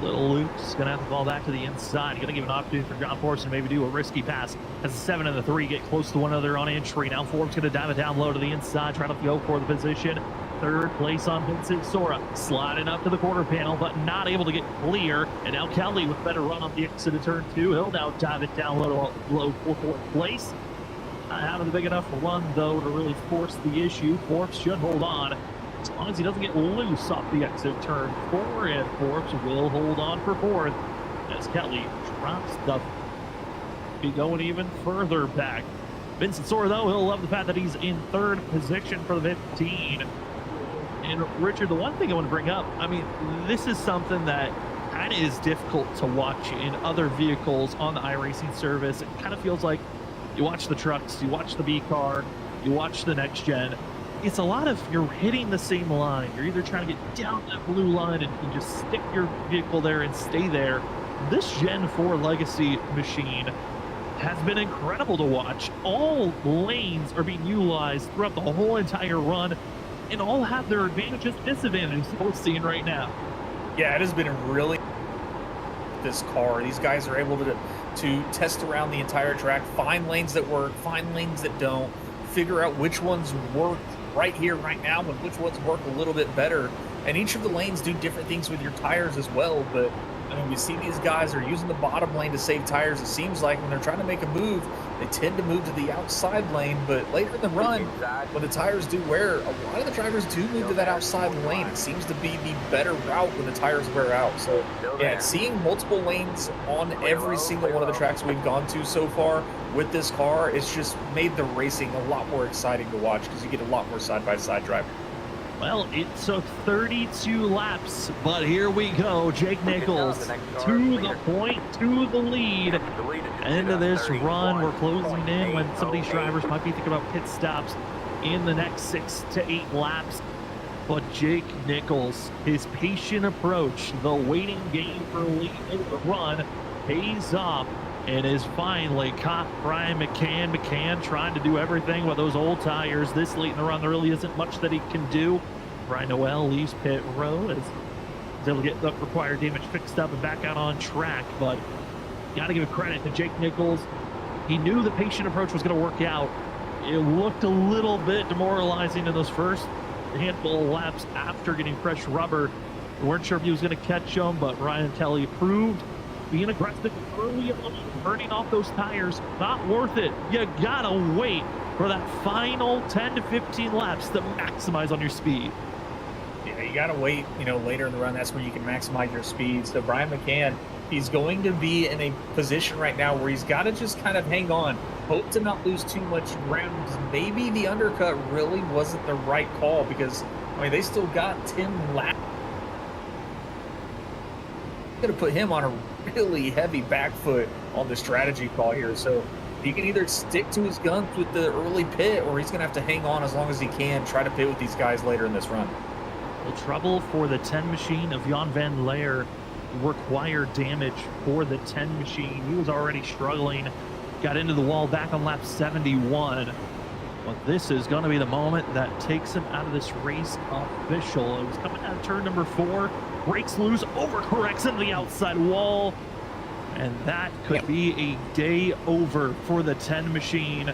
Little loose, going to have to fall back to the inside. Going to give an opportunity for John Force to maybe do a risky pass as the 7 and the 3 get close to one another on entry. Now Forbes going to dive it down low to the inside, trying to go for the position. Third place on Vincent Sora, sliding up to the quarter panel, but not able to get clear. And now Kelly with better run on the exit of turn 2. He'll now dive it down low for fourth place. Not having the big enough run, though, to really force the issue. Forbes should hold on as long as he doesn't get loose off the exit of turn 4. And Forbes will hold on for 4th as Kelly drops the be going even further back. Vincent Sora, though, he'll love the fact that he's in 3rd position for the 15. And Richard, the one thing I want to bring up, I mean, this is something that kind of is difficult to watch in other vehicles on the iRacing service. It kind of feels like you watch the trucks, you watch the B car, you watch the next gen. It's a lot of you're hitting the same line. You're either trying to get down that blue line and just stick your vehicle there and stay there. This Gen 4 Legacy machine has been incredible to watch. All lanes are being utilized throughout the whole entire run, and all have their advantages and disadvantages we're seeing right now. Yeah, it has been really this car. These guys are able to test around the entire track, find lanes that work, find lanes that don't, figure out which ones work right here, right now, and which ones work a little bit better. And each of the lanes do different things with your tires as well, but I mean, we see these guys are using the bottom lane to save tires. It seems like when they're trying to make a move, they tend to move to the outside lane, but later in the run, when the tires do wear, a lot of the drivers do move to that outside lane. It seems to be the better route when the tires wear out. So, yeah, seeing multiple lanes on every single one of the tracks we've gone to so far with this car, it's just made the racing a lot more exciting to watch because you get a lot more side-by-side driving. Well, it took 32 laps, but here we go. Jake Nichols to the point, to the lead. End of this run, we're closing in when some of these drivers might be thinking about pit stops in the next 6 to 8 laps. But Jake Nichols, his patient approach, the waiting game for lead in the run pays off and is finally caught Brian McCann. McCann trying to do everything with those old tires. This late in the run, there really isn't much that he can do. Brian Noel leaves pit road as he's able to get the required damage fixed up and back out on track. But got to give credit to Jake Nichols. He knew the patient approach was going to work out. It looked a little bit demoralizing in those first handful of laps after getting fresh rubber. We weren't sure if he was going to catch them, but Ryan Kelly proved being aggressive early on, burning off those tires, not worth it. You gotta wait for that final 10 to 15 laps to maximize on your speed. Yeah, you gotta wait, later in the run. That's where you can maximize your speed. So Brian McCann, he's going to be in a position right now where he's got to just kind of hang on, hope to not lose too much ground. Maybe the undercut really wasn't the right call because, I mean, they still got 10 laps going to put him on a really heavy back foot on the strategy call here. So he can either stick to his guns with the early pit, or he's going to have to hang on as long as he can, try to pit with these guys later in this run. Well, trouble for the 10 machine of Jan van Leer. Required damage for the 10 machine. He was already struggling. Got into the wall back on lap 71. But this is going to be the moment that takes him out of this race official. It was coming out of turn number 4. Breaks loose, overcorrects into the outside wall. And that could be a day over for the 10 machine,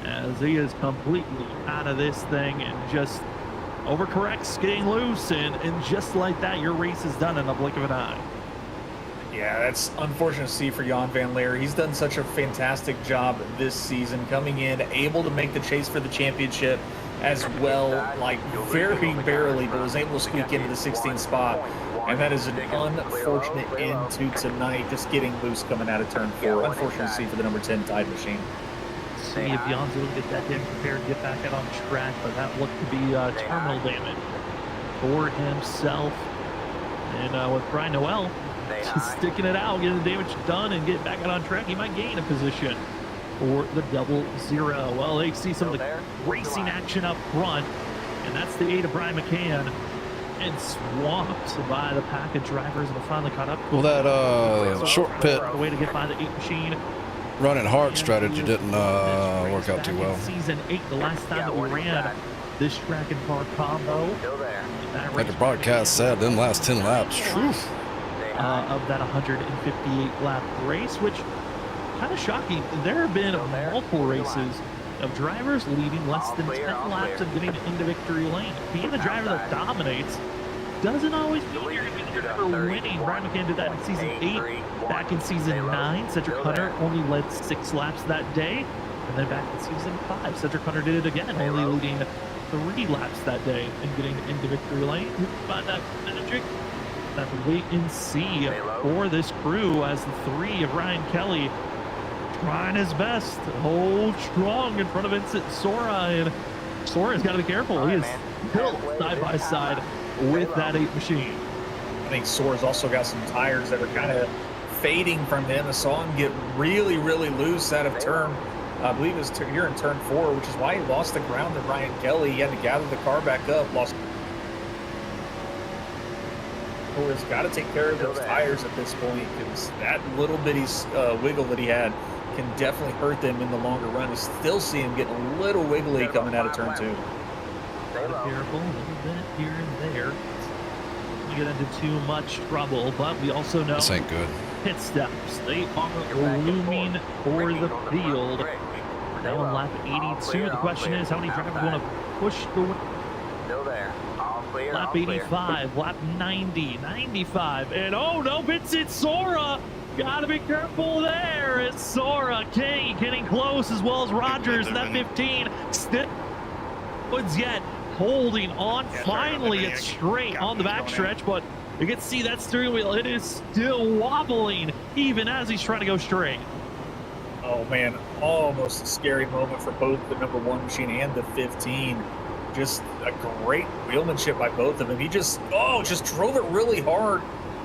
as he is completely out of this thing and just overcorrects, getting loose, and just like that, your race is done in the blink of an eye. Yeah, that's unfortunate to see for Jan van Leer. He's done such a fantastic job this season, coming in, able to make the chase for the championship as well, like very barely, but was able to squeak into the 16th spot. And that is an unfortunate end to tonight, just getting loose coming out of turn 4. Unfortunate to see for the number 10 Tide machine. See if Jan's able to get that damage prepared, get back out on track, but that looked to be terminal damage for himself. And with Brian Noel just sticking it out, getting the damage done, and getting back out on track, he might gain a position for the 0-0. Well, they see some of the racing action up front, and that's the 8 of Brian McCann, and swamped by the pack of drivers that finally caught up. Well, that short pit the way to get by the 8 machine. running hard strategy didn't work out too well. Season 8, the last time that we ran this track and car combo. Like the broadcast said, them last 10 laps. Of that 158 lap race, which kind of shocking. There have been multiple races of drivers leading less than 10 laps and getting into victory lane. Being the driver that dominates doesn't always mean you're going to be the driver winning. Brian McCann did that in season 8. Back in season 9, Cedric Hunter only led 6 laps that day. And then back in season 5, Cedric Hunter did it again, only leading 3 laps that day and getting into victory lane. Who can find that magic? Have to wait and see for this crew, as the 3 of Ryan Kelly trying his best to hold strong in front of Vincent Sora, and Sora's got to be careful. He is built side by side with that 8 machine. I think Sora's also got some tires that are kind of fading from him. I saw him get really, really loose out of turn. I believe it was here in turn 4, which is why he lost the ground to Ryan Kelly. He had to gather the car back up, lost. Sora's got to take care of those tires at this point, because that little bitty wiggle that he had can definitely hurt them in the longer run. You still see him getting a little wiggly coming out of turn 2. Careful, a little bit here and there. We get into too much trouble, but we also know This ain't good. pit stops. They are looming for the field. We're now on lap 82. The question is, how many drivers want to push the win? Still there. All clear. Lap 85, lap 90, 95, and oh no, Vincent Sora! Gotta be careful there. It's Sora, King getting close, as well as Rogers in that 15. Still Woods yet holding on. Finally, it's straight on the backstretch, but you can see that steering wheel. It is still wobbling, even as he's trying to go straight. Oh man, almost a scary moment for both the number 1 machine and the 15. Just a great wheelmanship by both of them. He just drove it really hard.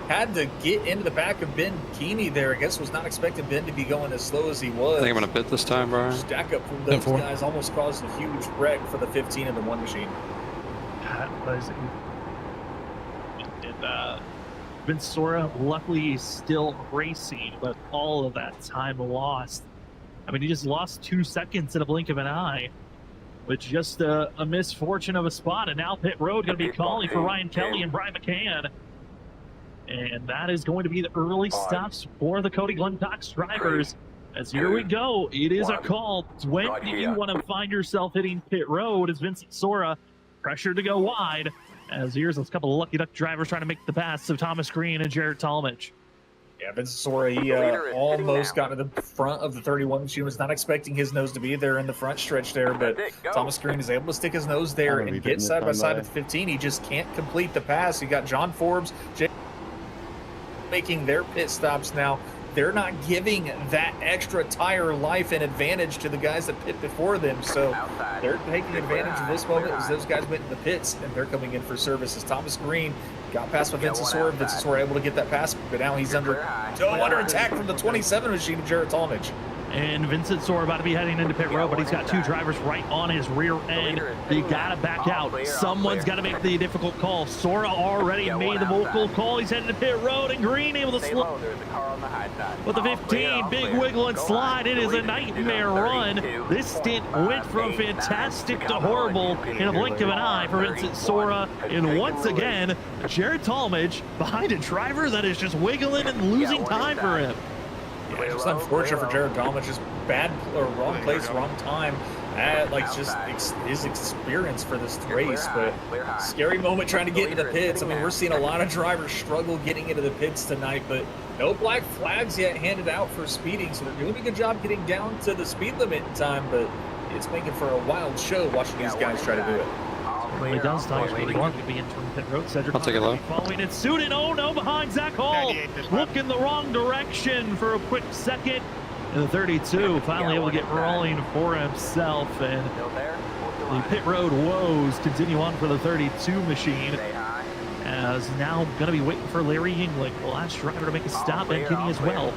Had to get into the back of Ben Keeney there. I guess was not expecting Ben to be going as slow as he was. I think I'm going to pit this time, Brian. Stack up from those guys almost caused a huge wreck for the 15 and the 1 machine. That was Vince Sora, luckily, is still racing, but all of that time lost. I mean, he just lost 2 seconds in a blink of an eye, with just a misfortune of a spot. And now pit road going to be calling for Ryan Kelly and Brian McCann. And that is going to be the early stops for the Cody Glenn Cox drivers. As here we go, it is a call. When do you want to find yourself hitting pit road? As Vincent Sora pressured to go wide. As here's a couple of Lucky Duck drivers trying to make the pass of Thomas Green and Jared Talmadge. Yeah, Vincent Sora, he almost got to the front of the 31 machine. Was not expecting his nose to be there in the front stretch there, but Thomas Green is able to stick his nose there and get side by side with the 15. He just can't complete the pass. You got John Forbes making their pit stops now they're not giving that extra tire life and advantage to the guys that pit before them. So they're taking advantage of this moment as those guys went in the pits and they're coming in for service. As Thomas Green got past by Vincent Sora. Vincent Sora able to get that pass, but now he's under attack from the 27 machine of Jared Talmadge. And Vincent Sora about to be heading into pit road, but he's got two drivers right on his rear end. You gotta back out. Someone's got to make the difficult call. Sora already made the vocal call. He's heading to pit road, and Green able to slip. With the 15, big wiggle and slide. It is a nightmare run. This stint went from fantastic to horrible in a blink of an eye for Vincent Sora. And once again, Jared Talmadge behind a driver that is just wiggling and losing time for him. Yeah, it's just unfortunate for Jared Talmadge. Just bad or wrong place, wrong time. Just his experience for this race, but scary moment trying to get into the pits. I mean, we're seeing a lot of drivers struggle getting into the pits tonight, but no black flags yet handed out for speeding, so they're doing a good job getting down to the speed limit in time, but it's making for a wild show watching these guys try to do it. Really does talk to be in pit road. Cedric I'll take it low. following it suited. Oh no, behind Zach Hall. Look in the wrong direction for a quick second. And the 32 finally able to get rolling for himself. And the pit road woes continue on for the 32 machine. As now going to be waiting for Larry Yingling, the last driver to make a stop, and Kenny as well.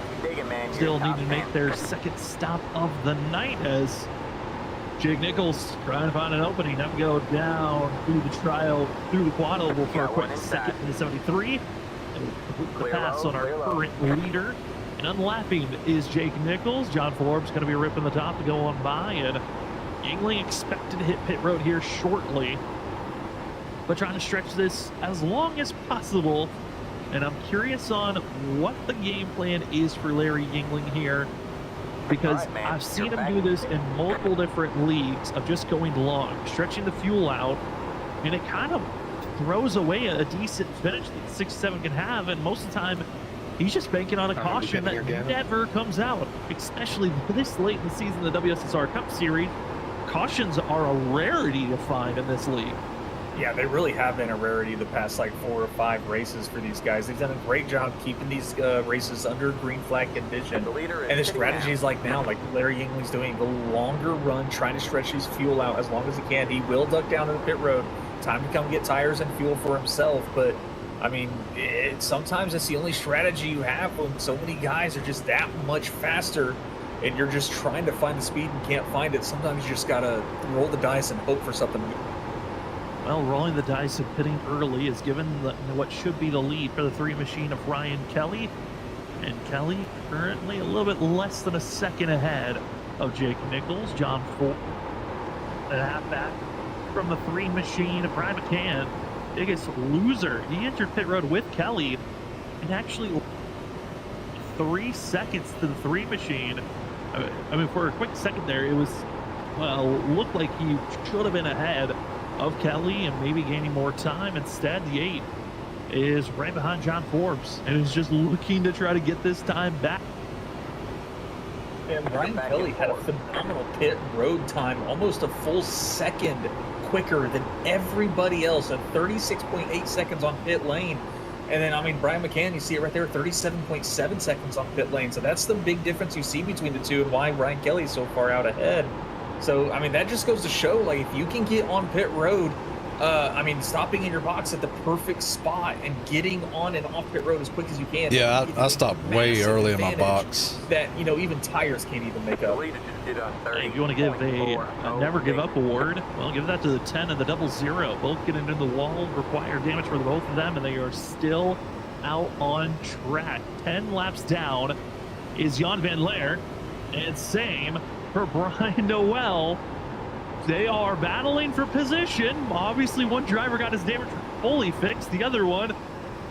Still need to make their second stop of the night as Jake Nichols trying to find an opening, not go down through the quad oval for a quick second in the 73. And the pass on our current leader. And unlapping is Jake Nichols. John Forbes going to be ripping the top to go on by. And Yingling expected to hit pit road here shortly, but trying to stretch this as long as possible. And I'm curious on what the game plan is for Larry Yingling here, because I've seen him do this in multiple different leagues of just going long, stretching the fuel out, and it kind of throws away a decent finish that 6-7 can have, and most of the time he's just banking on a caution that never comes out, especially this late in the season, the WSSR Cup Series. Cautions are a rarity to find in this league. Yeah, they really have been a rarity the past like 4 or 5 races for these guys. They've done a great job keeping these races under green flag condition. And the strategies like now, like Larry Yingling's doing, the longer run, trying to stretch his fuel out as long as he can. He will duck down to the pit road, time to come get tires and fuel for himself. But I mean, sometimes it's the only strategy you have when so many guys are just that much faster and you're just trying to find the speed and can't find it. Sometimes you just gotta roll the dice and hope for something. Well, rolling the dice and pitting early is given what should be the lead for the 3 machine of Ryan Kelly. And Kelly currently a little bit less than a second ahead of Jake Nichols. John Ford, a half back from the 3 machine of Brian McCann. Biggest loser. He entered pit road with Kelly and actually 3 seconds to the 3 machine. I mean, for a quick second there, it was, well, looked like he should have been ahead of Kelly and maybe gaining more time. Instead, the 8 is right behind John Forbes and is just looking to try to get this time back. And Brian Kelly had a phenomenal pit road time, almost a full second quicker than everybody else at 36.8 seconds on pit lane. And then, I mean, Brian McCann, you see it right there, 37.7 seconds on pit lane. So that's the big difference you see between the two and why Brian Kelly is so far out ahead. So, I mean, that just goes to show, like, if you can get on pit road, I mean, stopping in your box at the perfect spot and getting on and off pit road as quick as you can. Yeah, I stopped way early in my box. That, you know, even tires can't even make up. If you want to give a never give up award, well, give that to the 10 and the 00. Both getting into the wall, require damage for both of them, and they are still out on track. 10 laps down is Jan Van Leer, and same for Brian Noel. They are battling for position. Obviously, one driver got his damage fully fixed. The other one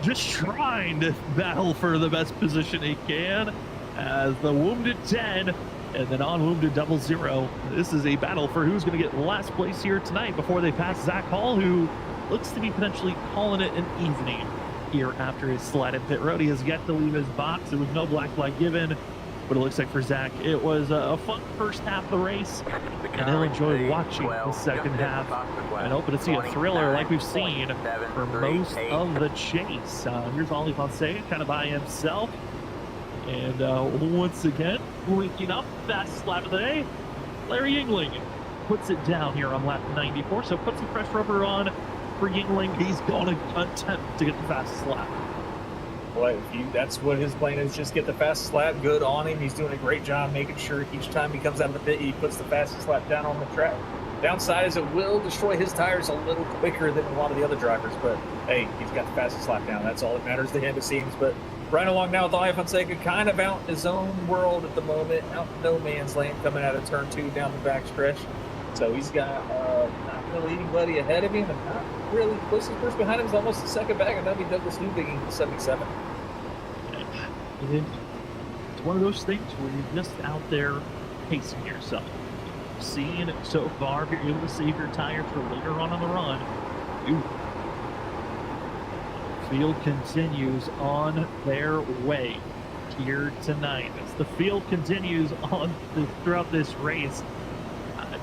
just trying to battle for the best position he can as the wounded 10 and the non-wounded 00. This is a battle for who's going to get last place here tonight before they pass Zach Hall, who looks to be potentially calling it an evening here after his slide in pit road. He has yet to leave his box. There was no black flag given. But it looks like for Zach, it was a fun first half of the race, and he'll enjoy watching the second half and hoping to see a thriller like we've seen for most of the chase. Here's Ollie Fonseca kind of by himself, And once again, linking up, fastest lap of the day, Larry Yingling puts it down here on lap 94. So put some fresh rubber on for Yingling. He's going to attempt to get the fastest lap. Boy, that's what his plan is, just get the fastest lap. Good on him. He's doing a great job making sure each time he comes out of the pit, he puts the fastest lap down on the track. Downside is it will destroy his tires a little quicker than a lot of the other drivers, but hey, he's got the fastest lap down. That's all that matters to him, it seems. But right along now with Aya Fonseca, kind of out in his own world at the moment, out in no man's land, coming out of turn 2 down the back stretch. So he's got not really anybody ahead of him, and not really closest person behind him is almost a second back, and that'd be Douglas Newbiging in 77. It's one of those things where you're just out there pacing yourself. Seeing it so far, if you're able to save your tires for later on the run, field continues on their way here tonight. As the field continues on throughout this race,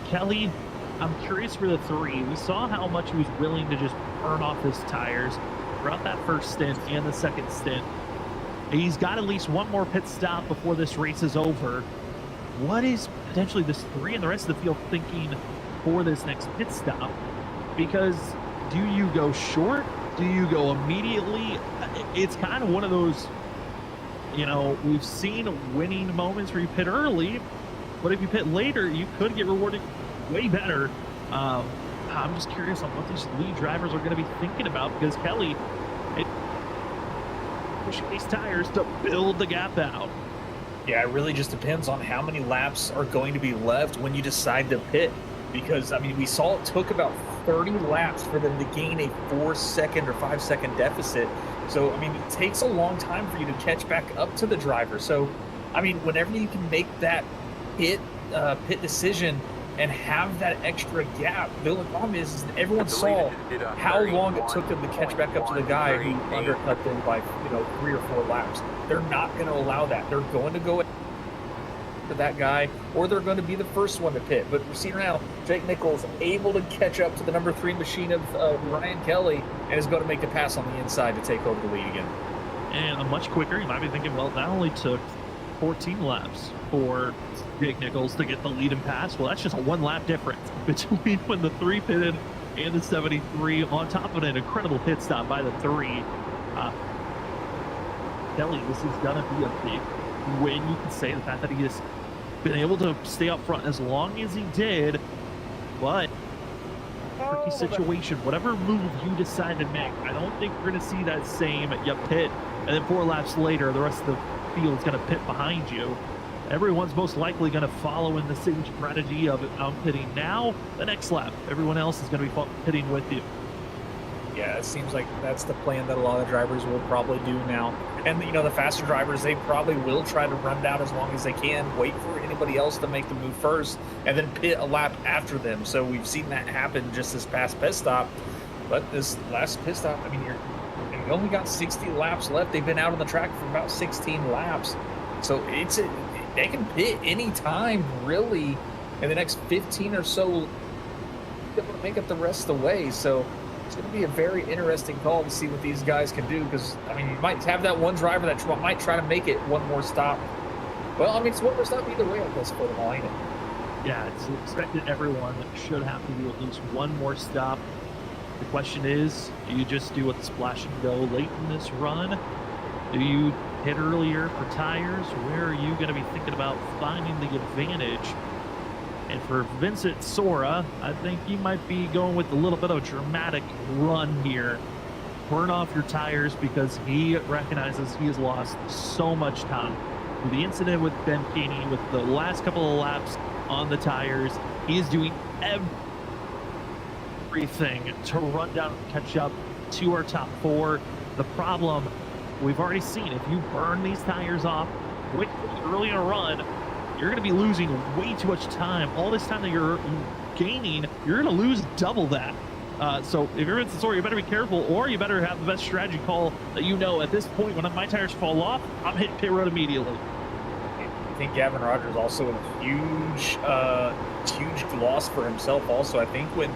Kelly, I'm curious for the 3. We saw how much he was willing to just burn off his tires throughout that first stint and the second stint. He's got at least one more pit stop before this race is over. What is potentially this 3 and the rest of the field thinking for this next pit stop? Because do you go short? Do you go immediately? It's kind of one of those, we've seen winning moments where you pit early, but if you pit later, you could get rewarded way better. I'm just curious on what these lead drivers are going to be thinking about, because Kelly, pushing these tires to build the gap out. Yeah, it really just depends on how many laps are going to be left when you decide to pit. Because, I mean, we saw it took about 30 laps for them to gain a 4-second or 5-second deficit. So, I mean, it takes a long time for you to catch back up to the driver. So, I mean, whenever you can make that pit decision and have that extra gap, the only problem is that everyone saw how long it took them to catch back up to the guy who undercut them by 3 or 4 laps. They're not going to allow that. They're going to go for that guy, or they're going to be the first one to pit. But we're seeing now Jake Nichols able to catch up to the number 3 machine of Ryan Kelly, and is going to make the pass on the inside to take over the lead again. And much quicker. You might be thinking, well, that only took 14 laps for Jake Nichols to get the lead and pass. Well, that's just a 1 lap difference between when the 3 pitted and the 73, on top of an incredible pit stop by the 3. Kelly, this is going to be a big win. You can say the fact that he has been able to stay up front as long as he did, but tricky situation. Whatever move you decide to make, I don't think we're going to see that same pit, and then 4 laps later, the rest of the field is going to pit behind you. Everyone's most likely going to follow in the same strategy of I'm pitting now, the next lap. Everyone else is going to be pitting with you. Yeah, it seems like that's the plan that a lot of drivers will probably do now. And, the faster drivers, they probably will try to run down as long as they can, wait for anybody else to make the move first, and then pit a lap after them. So we've seen that happen just this past pit stop. But this last pit stop, I mean, you only got 60 laps left. They've been out on the track for about 16 laps. So they can pit any time, really, in the next 15 or so, to make it the rest of the way. So it's going to be a very interesting call to see what these guys can do, because, I mean, you might have that one driver that might try to make it one more stop. Well, I mean, it's one more stop either way, I guess, for them all, ain't it? Yeah, it's expected everyone should have to do at least one more stop. The question is, do you just do a splash and go late in this run? Do you hit earlier for tires? Where are you going to be thinking about finding the advantage? And for Vincent Sora, I think he might be going with a little bit of a dramatic run here. Burn off your tires, because he recognizes he has lost so much time. With the incident with Ben Keeney, with the last couple of laps on the tires, he is doing everything to run down and catch up to our top 4. The problem, we've already seen, if you burn these tires off way early in a run, you're going to be losing way too much time. All this time that you're gaining, you're going to lose double that. So if you're Vincent Sora, you better be careful, or you better have the best strategy call that at this point, when my tires fall off, I'm hitting pit road immediately. I think Gavin Rogers also a huge loss for himself also. I think when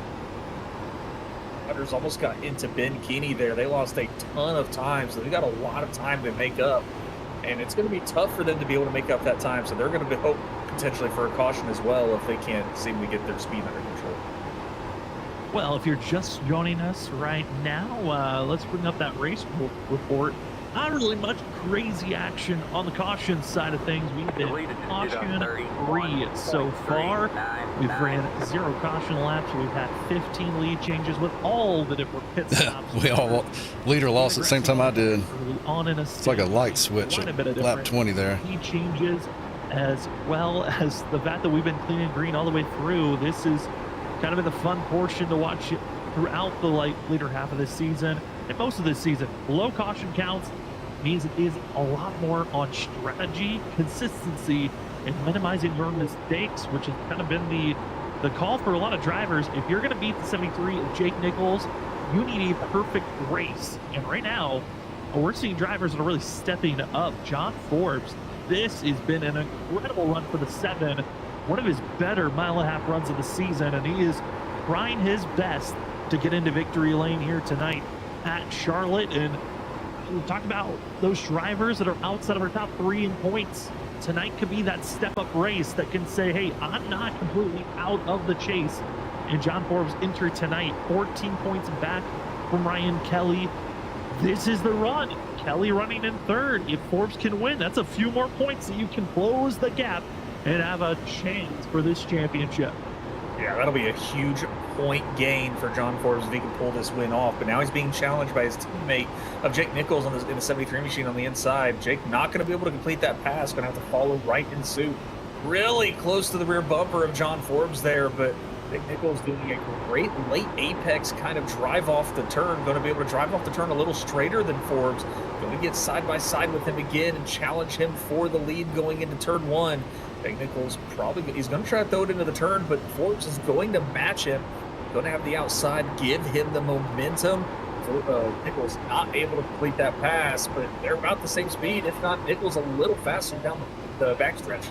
Rogers almost got into Ben Keeney there, they lost a ton of time, so they got a lot of time to make up. and it's going to be tough for them to be able to make up that time. So they're going to be hope potentially for a caution as well if they can't seem to get their speed under control. Well, if you're just joining us right now, let's bring up that race report. Not really much crazy action on the caution side of things. We've been caution free so far. We've ran 0 caution laps. We've had 15 lead changes with all the different pit stops. We all leader lost at the same time I did. On in a It's like a light switch at lap 20 there. Lead changes, as well as the fact that we've been clean and green all the way through. This is kind of been the fun portion to watch it throughout the later half of this season and most of this season. Low caution counts means it is a lot more on strategy, consistency, and minimizing your mistakes, which has kind of been the call for a lot of drivers. If you're going to beat the 73 of Jake Nichols, you need a perfect race. And right now, we're seeing drivers that are really stepping up. John Forbes, this has been an incredible run for the 7, one of his better mile-and-a-half runs of the season, and he is trying his best to get into victory lane here tonight at Charlotte. And we talked about those drivers that are outside of our top 3 in points. Tonight could be that step-up race that can say, hey, I'm not completely out of the chase. And John Forbes entered tonight 14 points back from Ryan Kelly. This is the run. Kelly running in 3rd. If Forbes can win, that's a few more points that you can close the gap and have a chance for this championship. Yeah, that'll be a huge point gain for John Forbes if he can pull this win off. But now he's being challenged by his teammate of Jake Nichols in the 73 machine on the inside. Jake not going to be able to complete that pass. Going to have to follow right in suit. Really close to the rear bumper of John Forbes there, but Jake Nichols doing a great late apex kind of drive off the turn. Going to be able to drive off the turn a little straighter than Forbes. Going to get side by side with him again and challenge him for the lead going into turn 1. Jake Nichols he's going to try to throw it into the turn, but Forbes is going to match him. Going to have the outside give him the momentum. Nichols not able to complete that pass, but they're about the same speed, if not Nichols a little faster down the backstretch.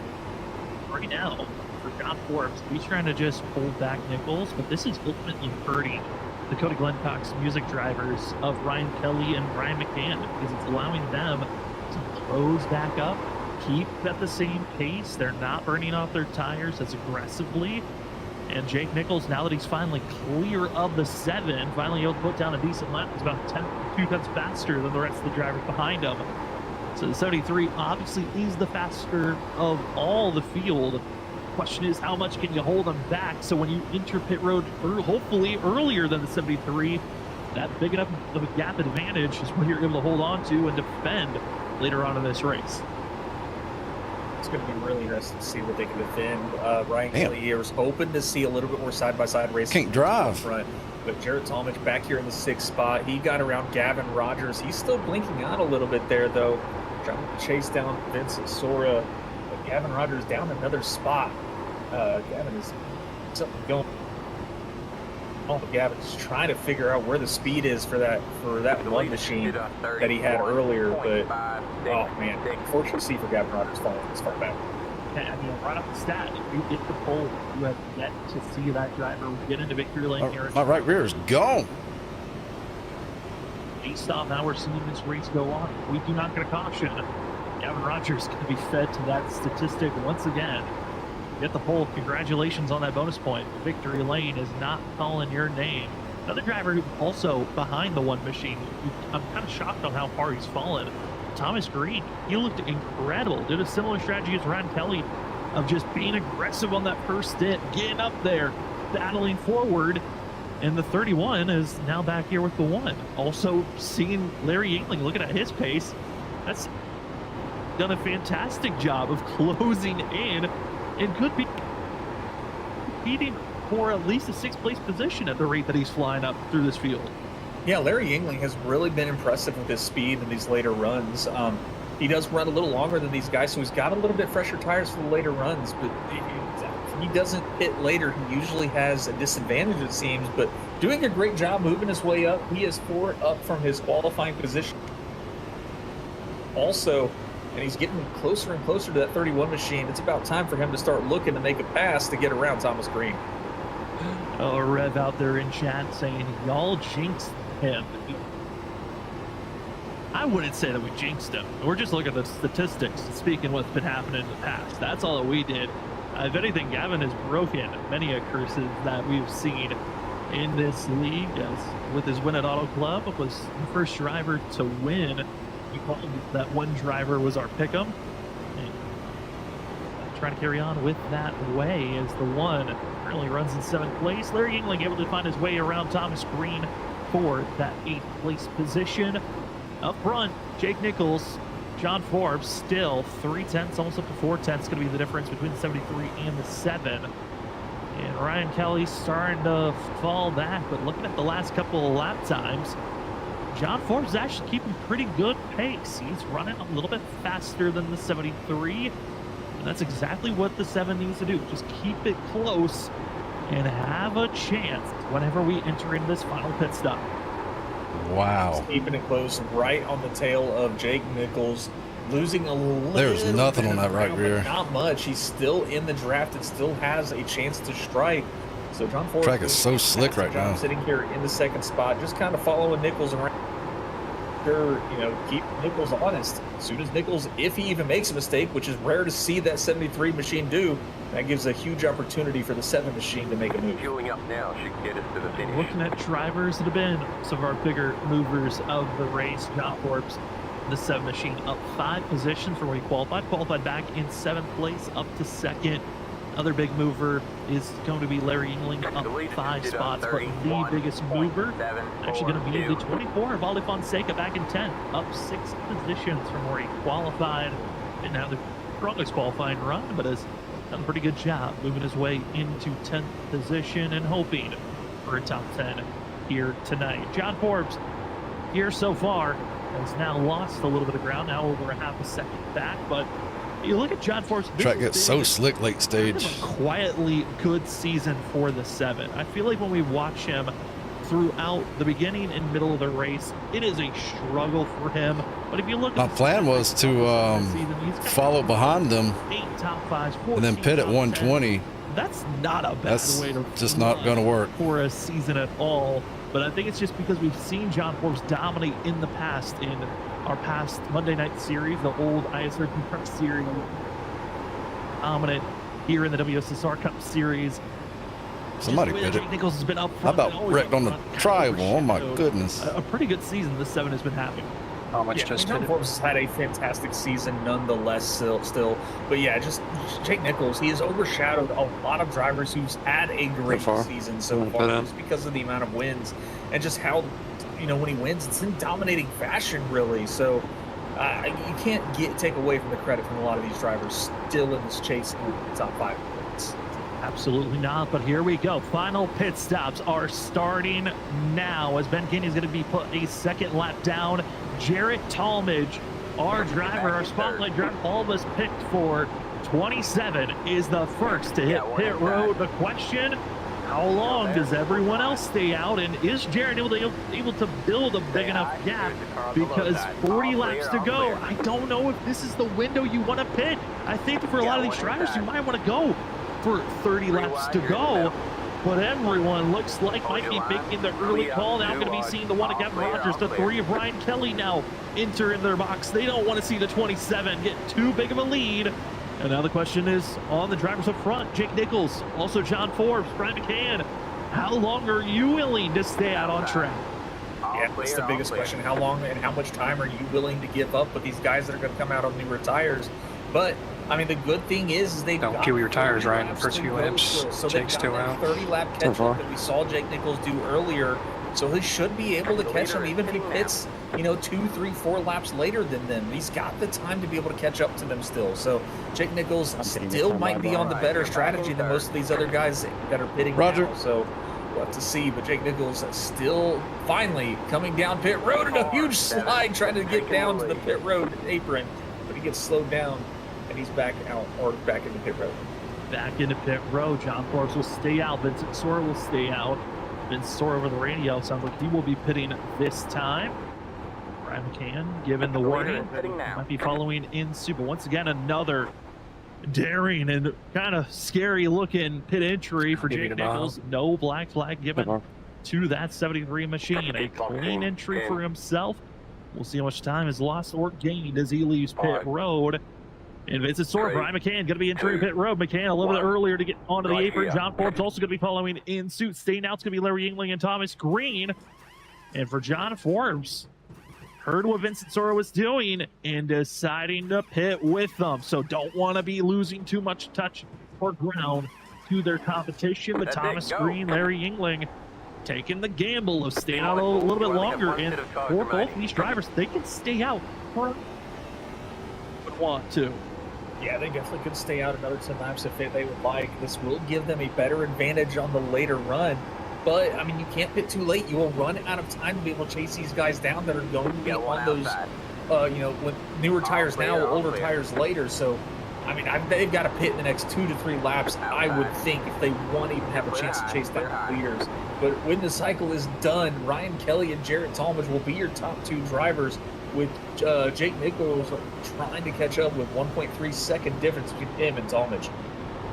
Right now, for John Forbes, he's trying to just pull back Nichols, but this is ultimately hurting the Cody Glencock's music drivers of Ryan Kelly and Brian McCann, because it's allowing them to close back up, keep at the same pace. They're not burning off their tires as aggressively. And Jake Nichols, now that he's finally clear of the 7, finally able to put down a decent lap, is about 2 tenths faster than the rest of the drivers behind him. So the 73 obviously is the faster of all the field. Question is, how much can you hold them back? So when you enter pit road, hopefully earlier than the 73, that big enough of a gap advantage is what you're able to hold on to and defend later on in this race. It's going to be really interesting to see what they can defend. Ryan Kelly here was hoping to see a little bit more side-by-side racing. Can't drive. Front, but Jared Talmadge back here in the 6th spot. He got around Gavin Rogers. He's still blinking out a little bit there, though. Trying to chase down Vincent Sora. But Gavin Rogers down another spot. Gavin is something going. Oh, Gavin's trying to figure out where the speed is for that one machine that he had earlier, but oh man, unfortunately, see for Gavin Rogers falling this far back. Yeah, I mean, right off the stat, if you get the pole, you have yet to see that driver get into victory lane here. My right rear is gone. Based off how we're seeing this race go on, we do not get a caution. Gavin Rogers going to be fed to that statistic once again. Get the pole. Congratulations on that bonus point. Victory lane is not calling your name. Another driver who also behind the 1 machine. I'm kind of shocked on how far he's fallen. Thomas Green, he looked incredible. Did a similar strategy as Ryan Kelly of just being aggressive on that first stint, getting up there, battling forward. And the 31 is now back here with the 1. Also seeing Larry Yingling looking at his pace. That's done a fantastic job of closing in and could be competing for at least a 6th place position at the rate that he's flying up through this field. Yeah, Larry Yingling has really been impressive with his speed in these later runs. He does run a little longer than these guys, so he's got a little bit fresher tires for the later runs, but if he doesn't hit later, he usually has a disadvantage, it seems, but doing a great job moving his way up. He is 4 up from his qualifying position. Also, and he's getting closer and closer to that 31 machine. It's about time for him to start looking to make a pass to get around Thomas Green. Oh, Rev out there in chat saying, y'all jinxed him. I wouldn't say that we jinxed him. We're just looking at the statistics, speaking what's been happening in the past. That's all that we did. If anything, Gavin has broken many a curses that we've seen in this league. As with his win at Auto Club, was the first driver to win. We called that one driver was our pick'em. Trying to carry on with that way as the one currently runs in 7th place. Larry Yingling able to find his way around Thomas Green for that 8th place position. Up front, Jake Nichols, John Forbes still 3/10, almost up to 4/10. Going to be the difference between the 73 and the 7. And Ryan Kelly starting to fall back, but looking at the last couple of lap times, John Forbes is actually keeping pretty good pace. He's running a little bit faster than the 73. And that's exactly what the 7 needs to do. Just keep it close and have a chance whenever we enter into this final pit stop. Wow. Just keeping it close right on the tail of Jake Nichols. Losing a little There's nothing on that right rear. Not much. He's still in the draft and still has a chance to strike. So John Ford Track is so slick right now. Sitting here in the 2nd spot, just kind of following Nichols around. Sure, keep Nichols honest. As soon as Nichols, if he even makes a mistake, which is rare to see that 73 machine do, that gives a huge opportunity for the 7 machine to make a move. Fueling up now should get us to the finish. Looking at drivers that have been some of our bigger movers of the race, John Forbes, the 7 machine up 5 positions from where he qualified back in 7th place up to 2nd. Other big mover is going to be Larry Yingling up 5 spots, but the biggest mover actually going to be the 24, Valde Fonseca back in 10th, up 6 positions from where he qualified. And now the strongest qualifying run, but has done a pretty good job moving his way into 10th position and hoping for a top 10 here tonight. John Forbes here so far has now lost a little bit of ground, now over a half a second back, but you look at John Forbes. Track gets so slick late stage. Kind of a quietly good season for the 7. I feel like when we watch him throughout the beginning and middle of the race, it is a struggle for him. But if you look, my plan was to follow behind them 8 top 5s, and then pit at 120. That's not a bad way to just not going to work for a season at all. But I think it's just because we've seen John Forbes dominate in the past in our past Monday night series, the old ISRP Cup series, dominant here in the WSSR Cup series. Somebody did it. Nichols has been up How front. about wrecked on the tribal? Oh my goodness. A pretty good season this 7 has been having. How much just John Forbes has had a fantastic season nonetheless still. But yeah, just Jake Nichols, he has overshadowed a lot of drivers who's had a great season so far just because of the amount of wins and just how, when he wins, it's in dominating fashion, really. So you can't take away from the credit from a lot of these drivers still in this chase in the top 5 points. Absolutely not, but here we go. Final pit stops are starting now as Ben Kenny is going to be put a 2nd lap down. Jarrett Talmadge, our driver, our spotlight driver, all of us picked for 27, is the first to hit pit road. The question, how long does everyone else stay out, and is Jarrett able to build a big enough gap? Because 40 laps to go. I don't know if this is the window you want to pit. I think for a lot of these drivers, you might want to go for 30 laps to go, but everyone looks like might be making the early call. Now going to be seeing the one of Kevin Rogers, the 3 of Ryan Kelly now enter in their box. They don't want to see the 27 get too big of a lead. And now the question is on the drivers up front. Jake Nichols, also John Forbes, Brian McCann. How long are you willing to stay out on track? Yeah, that's the biggest question. How long and how much time are you willing to give up with these guys that are going to come out on newer tires? But I mean, the good thing is they don't kill your tires, Ryan. The first few laps, so Jake's still out. 30-lap catch-up that we saw Jake Nichols do earlier. So he should be able to catch them even if he pits, 2, 3, 4 laps later than them. He's got the time to be able to catch up to them still. So Jake Nichols still might be on the better strategy than most of these other guys that are pitting now. So we'll have to see. But Jake Nichols still finally coming down pit road and a huge slide trying to get down to the pit road apron. But he gets slowed down and he's back out or back into pit road. Back into pit road. John Forbes will stay out. Vincent Sora will stay out. Vince Sora over the radio sounds like he will be pitting this time. Brian McCann given the warning. Might be following in suit. But once again, another daring and kind of scary looking pit entry for Jake Nichols. No black flag given to that 73 machine. A clean entry for himself. We'll see how much time is lost or gained as he leaves pit road. And Vincent Sora, Brian McCann going to be entering pit road. McCann a little bit earlier to get onto the apron. John Forbes also going to be following in suit. Staying out, it's going to be Larry Yingling and Thomas Green. And for John Forbes, heard what Vincent Sora was doing and deciding to pit with them. So don't want to be losing too much touch or ground to their competition. The Thomas Green, Larry Yingling taking the gamble of staying out a little bit longer. And for both of these drivers, they can stay out for would want to. Yeah, they definitely could stay out another 10 laps if they would like. This will give them a better advantage on the later run. But, I mean, you can't pit too late. You will run out of time to be able to chase these guys down that are going to be on those, you know, with newer tires now, older tires later. So, I mean, they've got to pit in the next 2 to 3 laps, I would think, if they want to even have a chance to chase down the leaders. But when the cycle is done, Ryan Kelly and Jarrett Talmadge will be your top 2 drivers, with Jake Nichols trying to catch up with 1.3 second difference between him and Talmadge.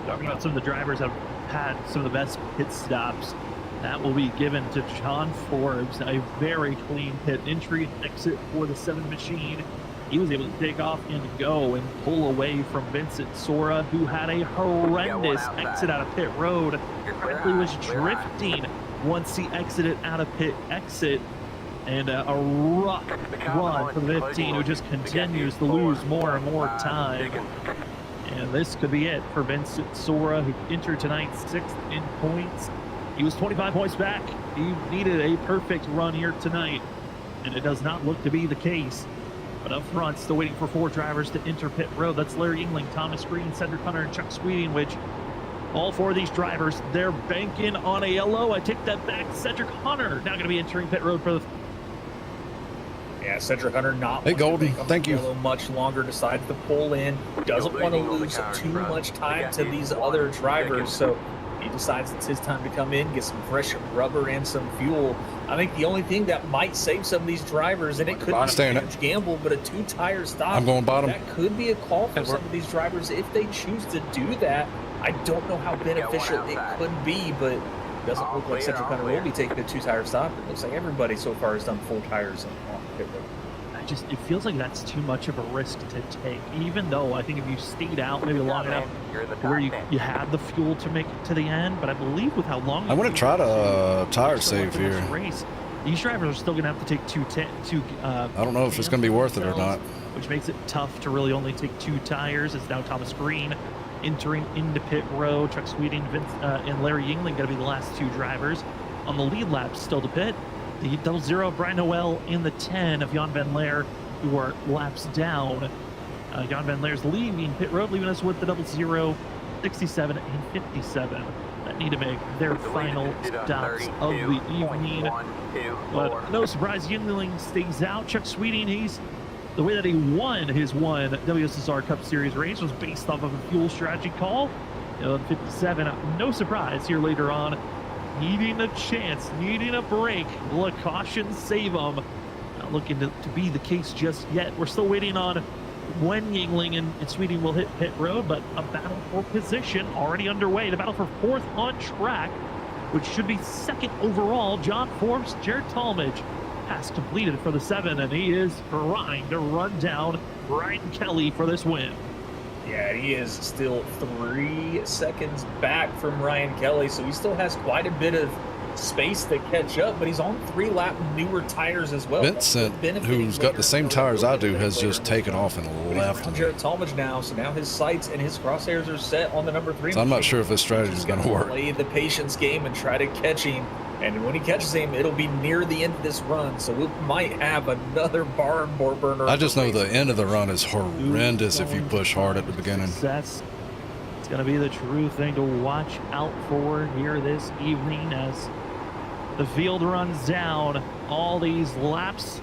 Talking about some of the drivers that have had some of the best pit stops, that will be given to John Forbes. A very clean pit entry and exit for the 7 machine. He was able to take off and go and pull away from Vincent Sora, who had a horrendous exit out of pit road. Frankly, was drifting once he exited out of pit exit. And a rough run for the 15, who just continues to lose more and more time. And this could be it for Vincent Sora, who entered tonight 6th in points. He was 25 points back. He needed a perfect run here tonight, and it does not look to be the case. But up front, still waiting for 4 drivers to enter pit road. That's Larry Yingling, Thomas Green, Cedric Hunter, and Chuck Sweeting, which all 4 of these drivers, they're banking on a yellow. I take that back. Cedric Hunter now going to be entering pit road for the... Yeah, Cedric Hunter not Hey, Goldie, thank you. Much longer, decides to pull in, doesn't want to lose too much time to these other drivers, so he decides it's his time to come in, get some fresh rubber and some fuel. I think the only thing that might save some of these drivers, and it could be a huge gamble, but a 2-tire stop, I'm going bottom. That could be a call for some of these drivers if they choose to do that. I don't know how beneficial it could be, but it doesn't look like Cedric Hunter will be taking a 2-tire stop. It looks like everybody so far has done 4 tires on pit road. It feels like that's too much of a risk to take, even though I think if you stayed out maybe long enough where you had the fuel to make it to the end, but I believe with how long I want to try to tire save here. Race, these drivers are still going to have to take two I don't know if it's going to be worth it or not. Which makes it tough to really only take 2 tires. It's now Thomas Green entering into pit road. Chuck Sweeting, and Larry Yingling going to be the last 2 drivers on the lead lap still to pit. The 00 Brian Noel in the 10 of Jan Van Leer, who are laps down. Jan Van Leer's leaving pit road, leaving us with the 00, 67, and 57 that need to make their final stops of the evening. But no surprise, Yingling stays out. Chuck Sweeting, the way that he won his WSSR Cup Series race was based off of a fuel strategy call. 57, no surprise here later on. Needing a chance, needing a break. Will a caution save him? Not looking to be the case just yet. We're still waiting on when Yingling and Sweeting will hit pit road, but a battle for position already underway. The battle for 4th on track, which should be 2nd overall. John Forbes, Jarrett Talmadge has completed for the 7, and he is trying to run down Ryan Kelly for this win. Yeah, he is still 3 seconds back from Ryan Kelly, so he still has quite a bit of space to catch up, but he's on 3-lap newer tires as well. Vincent, who's got the same tires I do, has just taken off and left. Jarrett Talmadge now, so now his sights and his crosshairs are set on the number 3. So I'm not sure if this strategy is going to work. Play the patience game and try to catch him, and when he catches him, it'll be near the end of this run, so we might have another barn burner. I just know the end of the run is horrendous if you push hard at the beginning. It's going to be the true thing to watch out for here this evening as the field runs down all these laps.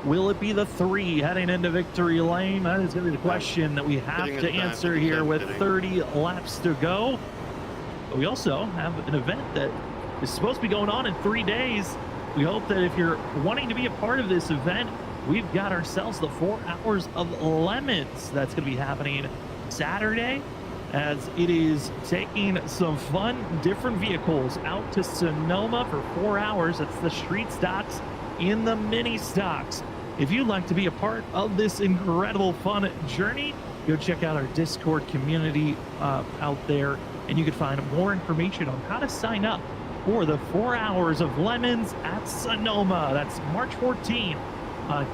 Will it be the 3 heading into victory lane? That is going to be the question that we have to answer here with 30 laps to go. But we also have an event that is supposed to be going on in 3 days. We hope that if you're wanting to be a part of this event, we've got ourselves the 4 hours of lemons that's going to be happening Saturday, as it is taking some fun, different vehicles out to Sonoma for 4 hours. That's the street stocks in the mini stocks. if you'd like to be a part of this incredible fun journey, go check out our Discord community out there, and you can find more information on how to sign up for the 4 Hours of Lemons at Sonoma. That's March 14th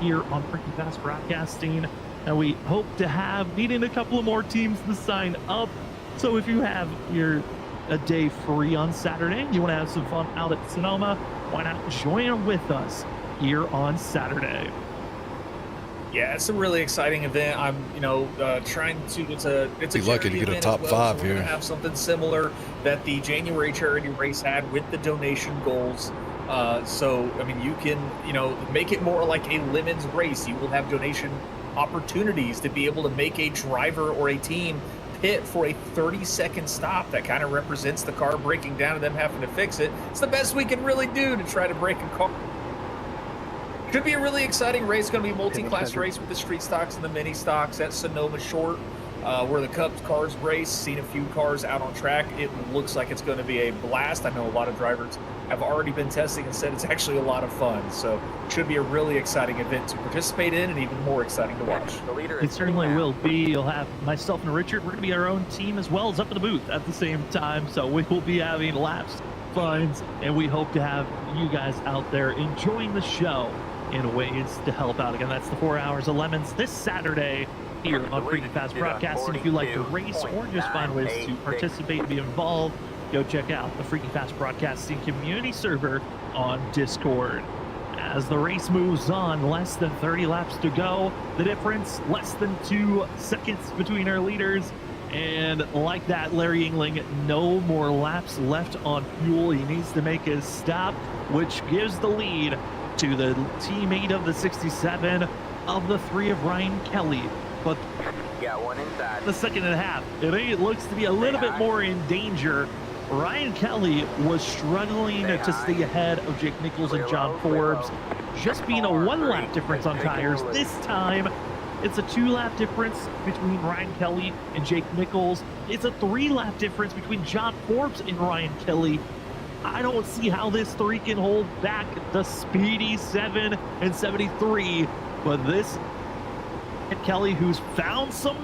here on Freaking Fast Broadcasting. And we hope to have needing a couple of more teams to sign up. So if you have a day free on Saturday, you want to have some fun out at Sonoma, why not join with us here on Saturday? Yeah, it's a really exciting event. I'm, trying to. It's a Be lucky to get a top 5 so we're here. gonna have something similar that the January charity race had with the donation goals. So I mean, you can, make it more like a lemons race. You will have donation opportunities to be able to make a driver or a team pit for a 30-second stop that kind of represents the car breaking down and them having to fix it. It's the best we can really do to try to break a car. Should be a really exciting race. Going to be a multi-class race with the street stocks and the mini stocks at Sonoma Short, where the Cubs cars race. Seen a few cars out on track. It looks like it's going to be a blast. I know a lot of drivers have already been testing and said it's actually a lot of fun. So it should be a really exciting event to participate in and even more exciting to watch. It certainly will be. You'll have myself and Richard. We're going to be our own team as well as up in the booth at the same time. So we will be having laps, funds, and we hope to have you guys out there enjoying the show in ways to help out. Again, that's the 4 Hours of Lemons this Saturday here on Freaking Fast Broadcasting. If you like to race or just find ways to participate and be involved, go check out the Freaking Fast Broadcasting community server on Discord. As the race moves on, less than 30 laps to go. The difference, less than 2 seconds between our leaders. And like that, Larry Yingling, no more laps left on fuel. He needs to make his stop, which gives the lead to the teammate of the 67 of the 3 of Ryan Kelly. But Got one inside. the second and a half, it looks to be a little bit more in danger. Ryan Kelly was struggling to stay ahead of Jake Nichols and John Forbes, just being a 1-lap difference on tires. This time, it's a 2-lap difference between Ryan Kelly and Jake Nichols. It's a 3-lap difference between John Forbes and Ryan Kelly. I don't see how this 3 can hold back the speedy 7 and 73, but this Kelly, who's found some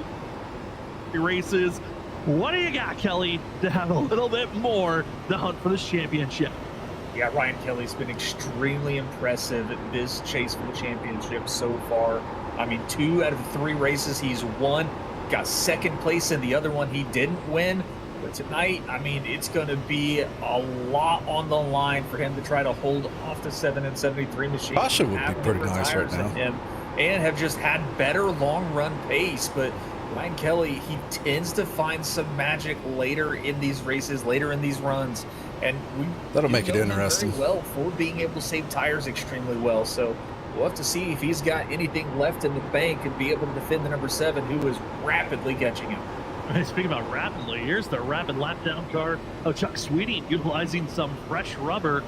races. What do you got, Kelly, to have a little bit more to hunt for this championship? Yeah, Ryan Kelly's been extremely impressive at this chase for the championship so far. I mean, 2 out of the 3 races he's won. Got second place in the other one he didn't win. But tonight, I mean, it's going to be a lot on the line for him to try to hold off the 7 and 73 machine. Pasha would be pretty nice right now. And have just had better long-run pace. But Ryan Kelly, he tends to find some magic later in these races, later in these runs. And that'll make it know him interesting. very well for being able to save tires extremely well. So we'll have to see if he's got anything left in the bank and be able to defend the number 7, who is rapidly catching him. Speaking about rapidly, here's the rapid lap down car of Chuck Sweeting, utilizing some fresh rubber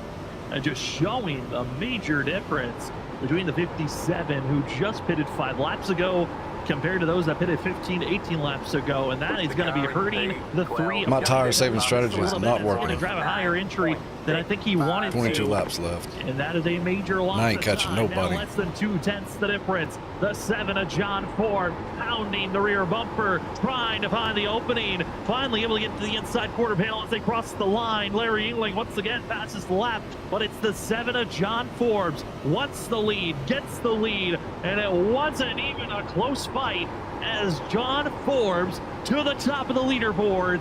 and just showing a major difference between the 57, who just pitted 5 laps ago, compared to those that pitted 15 to 18 laps ago, and that is going to be hurting the 3. My tire saving strategy is not working. To drive a higher entry than I think he wanted 22 to. laps left. And that is a major loss. I ain't catching nobody. Now less than 2/10 the difference. The 7 of John Ford pounding the rear bumper, trying to find the opening. Finally able to get to the inside quarter panel as they cross the line. Larry Yingling once again passes the lap, but it's the 7 of John Forbes. Wants the lead, gets the lead, and it wasn't even a close fight as John Forbes to the top of the leaderboard.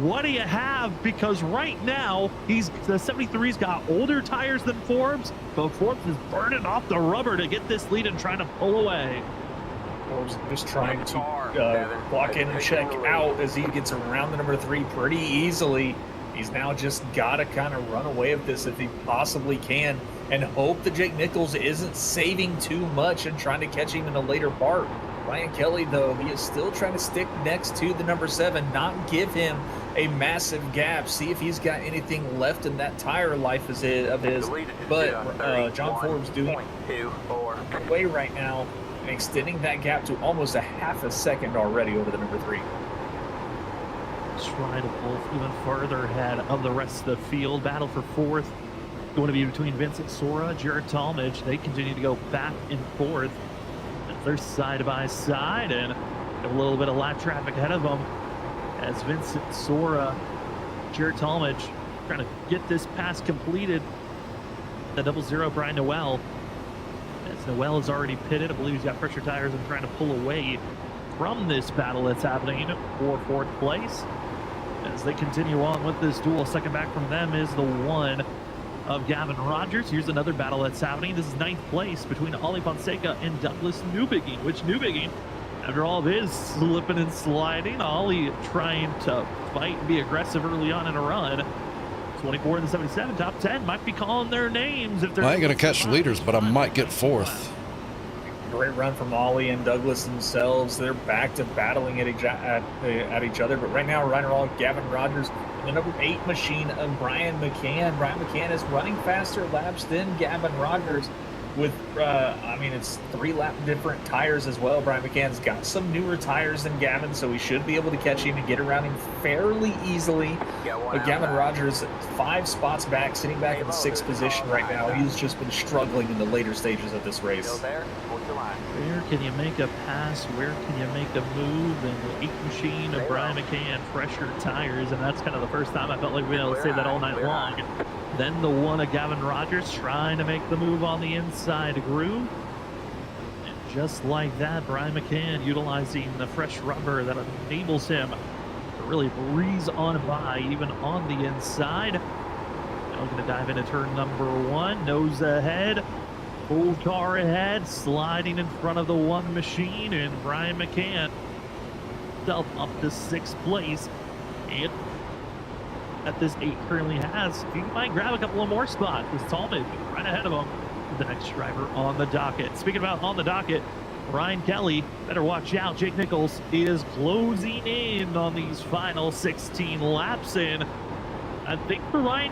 What do you have? Because right now, the 73's got older tires than Forbes, but Forbes is burning off the rubber to get this lead and trying to pull away. Forbes just trying to block in and check out as he gets around the number 3 pretty easily. He's now just got to kind of run away with this if he possibly can and hope that Jake Nichols isn't saving too much and trying to catch him in a later part. Ryan Kelly, though, he is still trying to stick next to the number 7, not give him a massive gap, see if he's got anything left in that tire life of his. But John Forbes doing away right now and extending that gap to almost a half a second already over the number 3. Trying to pull even further ahead of the rest of the field. Battle for 4th going to be between Vincent Sora, Jared Talmadge. They continue to go back and forth. They're side by side and have a little bit of lap traffic ahead of them as Vincent Sora, Jared Talmadge trying to get this pass completed. The 00 Brian Noel. As Noel is already pitted, I believe he's got pressure tires and trying to pull away from this battle that's happening for fourth place. As they continue on with this duel, second back from them is the one of Gavin Rogers. Here's another battle that's happening. This is ninth place between Ollie Fonseca and Douglas Newbigging, which Newbigging, after all of his slipping and sliding, Ollie trying to fight and be aggressive early on in a run. 24 and the 77, top 10 might be calling their names if they're. I ain't gonna catch the leaders, but I might get fourth. Great run from Ollie and Douglas themselves. They're back to battling at each other. But right now, Ryder All, Gavin Rogers, and the number 8 machine of Brian McCann. Brian McCann is running faster laps than Gavin Rogers with, I mean, it's 3 lap different tires as well. Brian McCann's got some newer tires than Gavin, so we should be able to catch him and get around him fairly easily. But Gavin Rogers, 5 spots back, sitting back in the 6th position right now. He's just been struggling in the later stages of this race. Where can you make a pass? Where can you make a move? And the 8 machine of Brian McCann, fresher tires, and that's kind of the first time I felt like we've been able to say that all night long. Then the one of Gavin Rogers trying to make the move on the inside groove. And just like that, Brian McCann utilizing the fresh rubber that enables him to really breeze on by, even on the inside. Now we're going to dive into turn number 1, nose ahead. Full car ahead, sliding in front of the 1 machine, and Brian McCann up to 6th place. And at this 8 currently has, he might grab a couple of more spots with Talmadge right ahead of him, the next driver on the docket. Speaking about on the docket, Ryan Kelly, better watch out. Jake Nichols is closing in on these final 16 laps, and I think for Ryan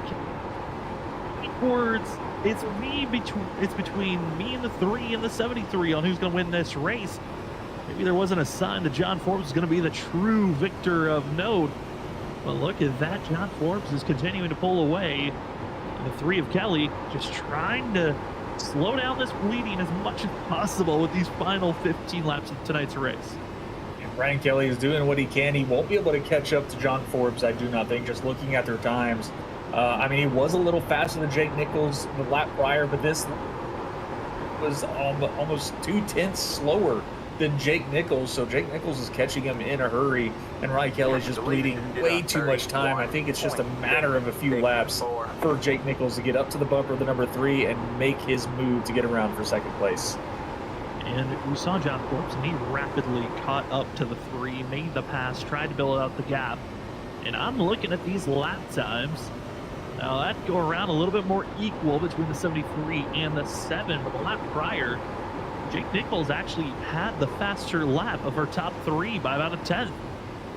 towards it's between me and the 3 and the 73 on who's going to win this race. Maybe there wasn't a sign that John Forbes is going to be the true victor of note. But look at that. John Forbes is continuing to pull away. And the 3 of Kelly just trying to slow down this bleeding as much as possible with these final 15 laps of tonight's race. And Brian Kelly is doing what he can. He won't be able to catch up to John Forbes, I do not think, just looking at their times. I mean, he was a little faster than Jake Nichols the lap prior, but this was almost 2/10 slower than Jake Nichols. So Jake Nichols is catching him in a hurry, and Ryan Kelly's just bleeding way too much time. I think it's just a matter of a few laps for Jake Nichols to get up to the bumper of the number 3 and make his move to get around for 2nd place. And we saw John Forbes, and he rapidly caught up to the 3, made the pass, tried to build out the gap. And I'm looking at these lap times. Now that'd go around a little bit more equal between the 73 and the 7, but the lap prior, Jake Nichols actually had the faster lap of our top 3 by about a 10th.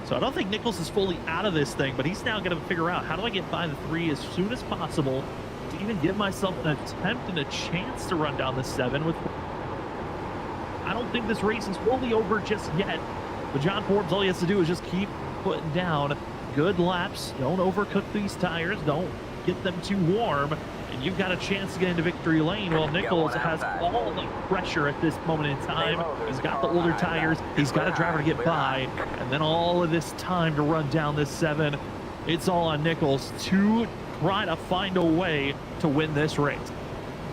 So I don't think Nichols is fully out of this thing, but he's now going to figure out how do I get by the 3 as soon as possible to even give myself an attempt and a chance to run down the 7 with. I don't think this race is fully over just yet, but John Forbes, all he has to do is just keep putting down good laps. Don't overcook these tires. Don't get them too warm, and you've got a chance to get into victory lane. Well, Nichols has all the pressure at this moment in time. He's got the older tires. He's got a driver to get by, and then all of this time to run down this 7. It's all on Nichols to try to find a way to win this race.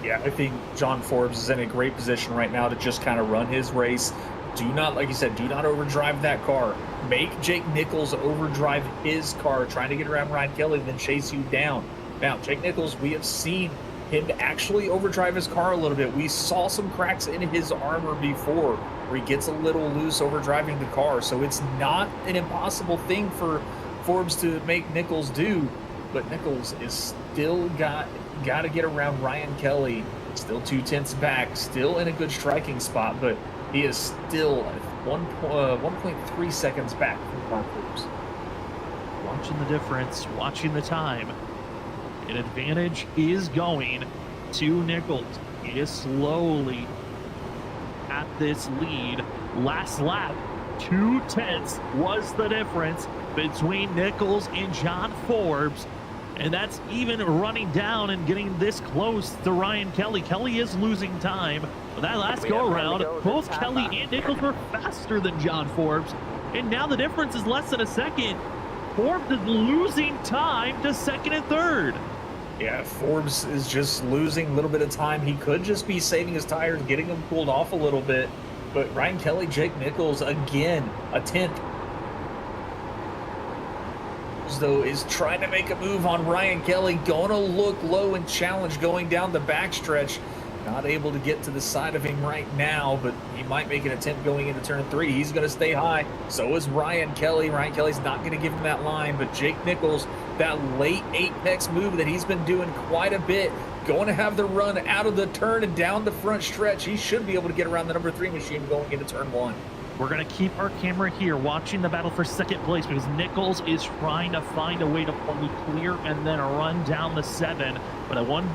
Yeah, I think John Forbes is in a great position right now to just kind of run his race. Do not, like you said, do not overdrive that car. Make Jake Nichols overdrive his car, trying to get around Ryan Kelly, then chase you down. Now, Jake Nichols, we have seen him actually overdrive his car a little bit. We saw some cracks in his armor before where he gets a little loose overdriving the car. So it's not an impossible thing for Forbes to make Nichols do. But Nichols is still got to get around Ryan Kelly. Still 2/10 back, still in a good striking spot, but he is still 1.3 seconds back from John Forbes. Watching the difference, watching the time. An advantage is going to Nichols. He is slowly at this lead. Last lap, 2/10 was the difference between Nichols and John Forbes. And that's even running down and getting this close to Ryan Kelly. Kelly is losing time. But that last go around, both Kelly and Nichols were faster than John Forbes. And now the difference is less than a second. Forbes is losing time to second and third. Yeah, Forbes is just losing a little bit of time. He could just be saving his tires, getting them cooled off a little bit. But Ryan Kelly, Jake Nichols, again, a 10th. Though is trying to make a move on Ryan Kelly, going to look low and challenge going down the backstretch. Not able to get to the side of him right now, but he might make an attempt going into turn 3. He's going to stay high. So is Ryan Kelly. Ryan Kelly's not going to give him that line, but Jake Nichols, that late apex move that he's been doing quite a bit, going to have the run out of the turn and down the front stretch. He should be able to get around the number 3 machine going into turn 1. We're going to keep our camera here watching the battle for second place because Nichols is trying to find a way to fully clear and then run down the 7. But I want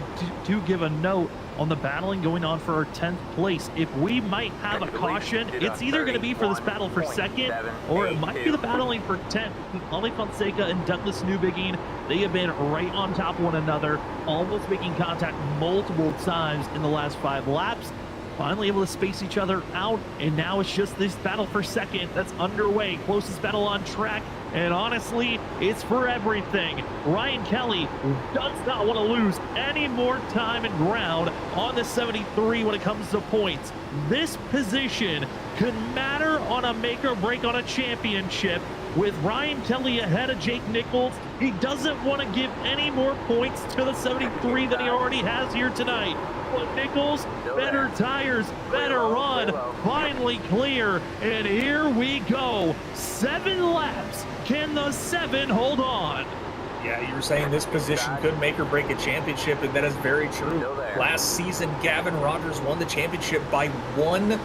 to give a note on the battling going on for our 10th place. If we might have a caution, it's either going to be for this battle for second or it might be the battling for 10th. Ollie Fonseca and Douglas Newbegin, they have been right on top of one another, almost making contact multiple times in the last 5 laps. Finally able to space each other out, and now it's just this battle for second that's underway. Closest battle on track, and honestly, it's for everything. Ryan Kelly does not want to lose any more time and ground on the 73 when it comes to points. This position could matter on a make or break on a championship. With Ryan Kelly ahead of Jake Nichols, he doesn't want to give any more points to the 73 than he already has here tonight. But Nichols, better tires, better run, finally clear, and here we go. 7 laps. Can the 7 hold on? Yeah, you were saying this position could make or break a championship, and that is very true. Last season, Gavin Rogers won the championship by 1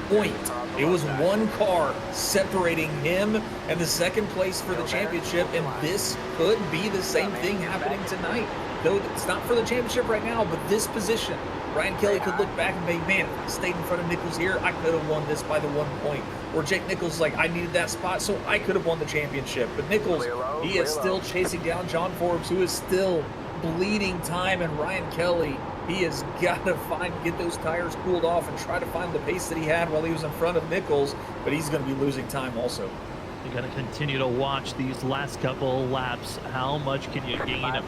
point. It was 1 car separating him and the second place for the championship, and this could be the same thing happening tonight. Though it's not for the championship right now, but this position, Ryan Kelly could look back and think, man, if I stayed in front of Nichols here, I could have won this by the 1 point. Or Jake Nichols is like, I needed that spot, so I could have won the championship. But Nichols, he is still chasing down John Forbes, who is still bleeding time, and Ryan Kelly, he has got to get those tires cooled off and try to find the pace that he had while he was in front of Nichols, but he's going to be losing time also. You got to continue to watch these last couple laps. How much can you gain back?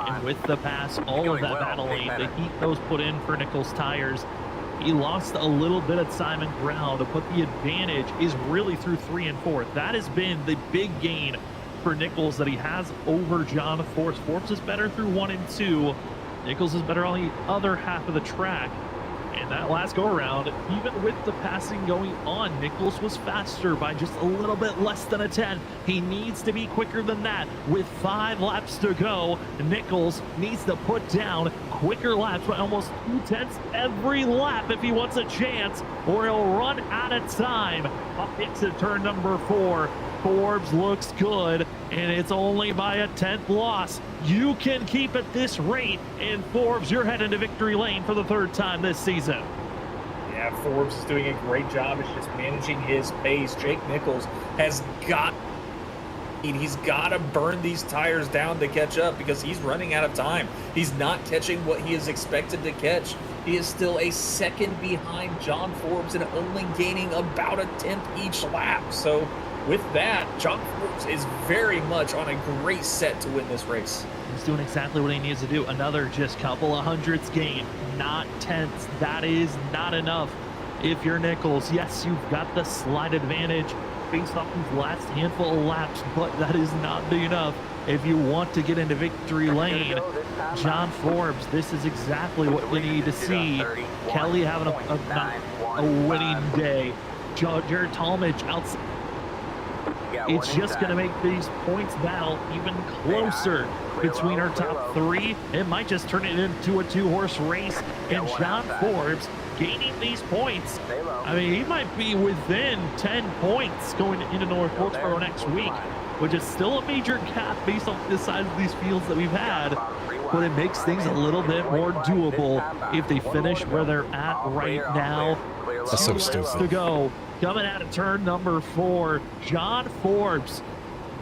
And with the pass, all of that battling, the heat those put in for Nichols' tires, he lost a little bit of time and ground, but the advantage is really through 3 and 4. That has been the big gain for Nichols that he has over John Forbes. Forbes is better through 1 and 2. Nichols is better on the other half of the track. And that last go around, even with the passing going on, Nichols was faster by just a little bit less than a 10. He needs to be quicker than that. With 5 laps to go, Nichols needs to put down quicker laps by almost 2/10 every lap if he wants a chance, or he'll run out of time. Up into turn number 4. Forbes looks good, and it's only by a 10th loss. You can keep at this rate, and Forbes, you're heading to victory lane for the 3rd time this season. Yeah, Forbes is doing a great job. It's just managing his pace. Jake Nichols has got He's got to burn these tires down to catch up because he's running out of time. He's not catching what he is expected to catch. He is still a second behind John Forbes and only gaining about a 10th each lap. So with that, John Forbes is very much on a great set to win this race. He's doing exactly what he needs to do. Another just couple of hundredths gain, not tenths. That is not enough. If you're Nichols, yes, you've got the slight advantage based off these last handful of laps, but that is not big enough if you want to get into victory lane. John Forbes, this is exactly what you need to see. Kelly having a winning day. Jared Talmadge outside. It's just going to make these points battle even closer between our top 3. It might just turn it into a 2-horse race, and John Forbes gaining these points. I mean, he might be within 10 points going into North Wilkesboro next week, which is still a major gap based on the size of these fields that we've had, but it makes things a little bit more doable if they finish where they're at right now. That's so stupid. To go. Coming out of turn number 4, John Forbes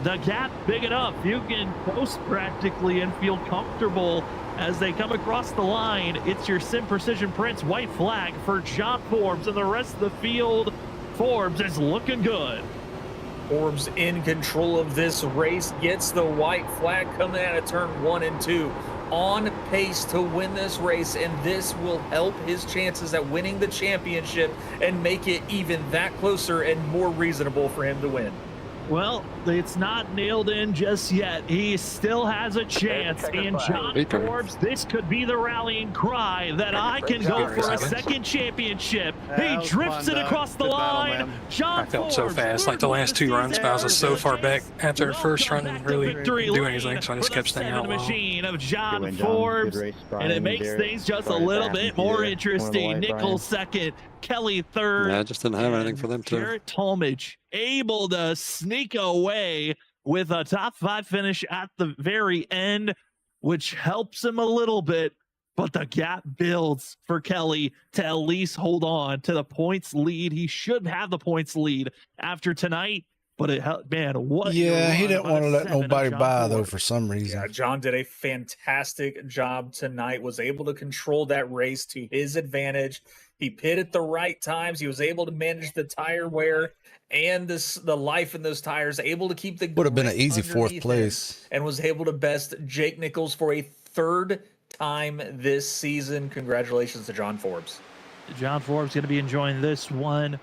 the gap big enough. You can post practically and feel comfortable as they come across the line. It's your Sim Precision Prince white flag for John Forbes and the rest of the field. Forbes is looking good. Forbes in control of this race, gets the white flag coming out of turn 1 and 2. On pace to win this race, and this will help his chances at winning the championship and make it even that closer and more reasonable for him to win. Well, it's not nailed in just yet. He still has a chance. And John Forbes, this could be the rallying cry that I can go for a second championship. He drifts it across the line. John I felt Forbes, so fast. Like the last 2 runs, but I was so far back after the first run and really do anything, so I just kept staying out the long. machine of John Forbes, and it makes things just a little bit more interesting. Nichols second, Kelly third. Yeah, I just didn't have anything for them too. Garrett Talmadge able to sneak away with a top 5 finish at the very end, which helps him a little bit, but the gap builds for Kelly to at least hold on to the points lead. He should have the points lead after tonight, but it helped, man. What? Yeah, he didn't want to let nobody by though for some reason. Yeah, John did a fantastic job tonight, was able to control that race to his advantage. He pit at the right times. He was able to manage the tire wear and the life in those tires, able to keep the Would have been an easy fourth underneath place. him, and was able to best Jake Nichols for a 3rd time this season. Congratulations to John Forbes. John Forbes going to be enjoying this one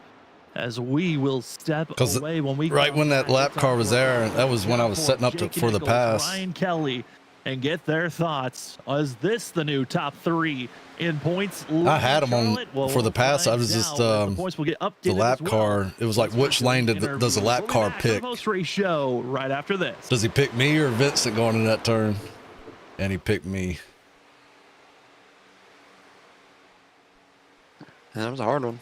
as we will step away when we right when that lap car was there, that was when I was setting up for the pass. Ryan Kelly, and get their thoughts. Is this the new top 3 in points? I had him on for the pass. I was just the lap car. It was like, which lane does the lap car pick? Post-race show right after this. Does he pick me or Vincent going in that turn? And he picked me. Yeah, that was a hard one.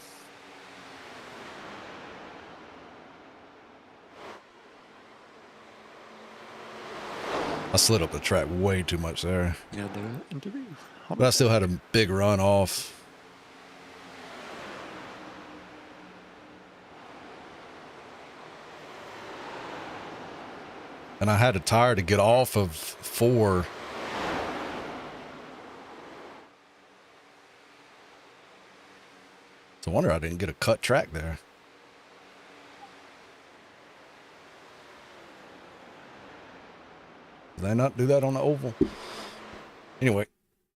I slid up the track way too much there. Yeah, do it. Interview. But I still had a big run off. And I had a tire to get off of 4. It's a wonder I didn't get a cut track there. Did they not do that on the oval? Anyway.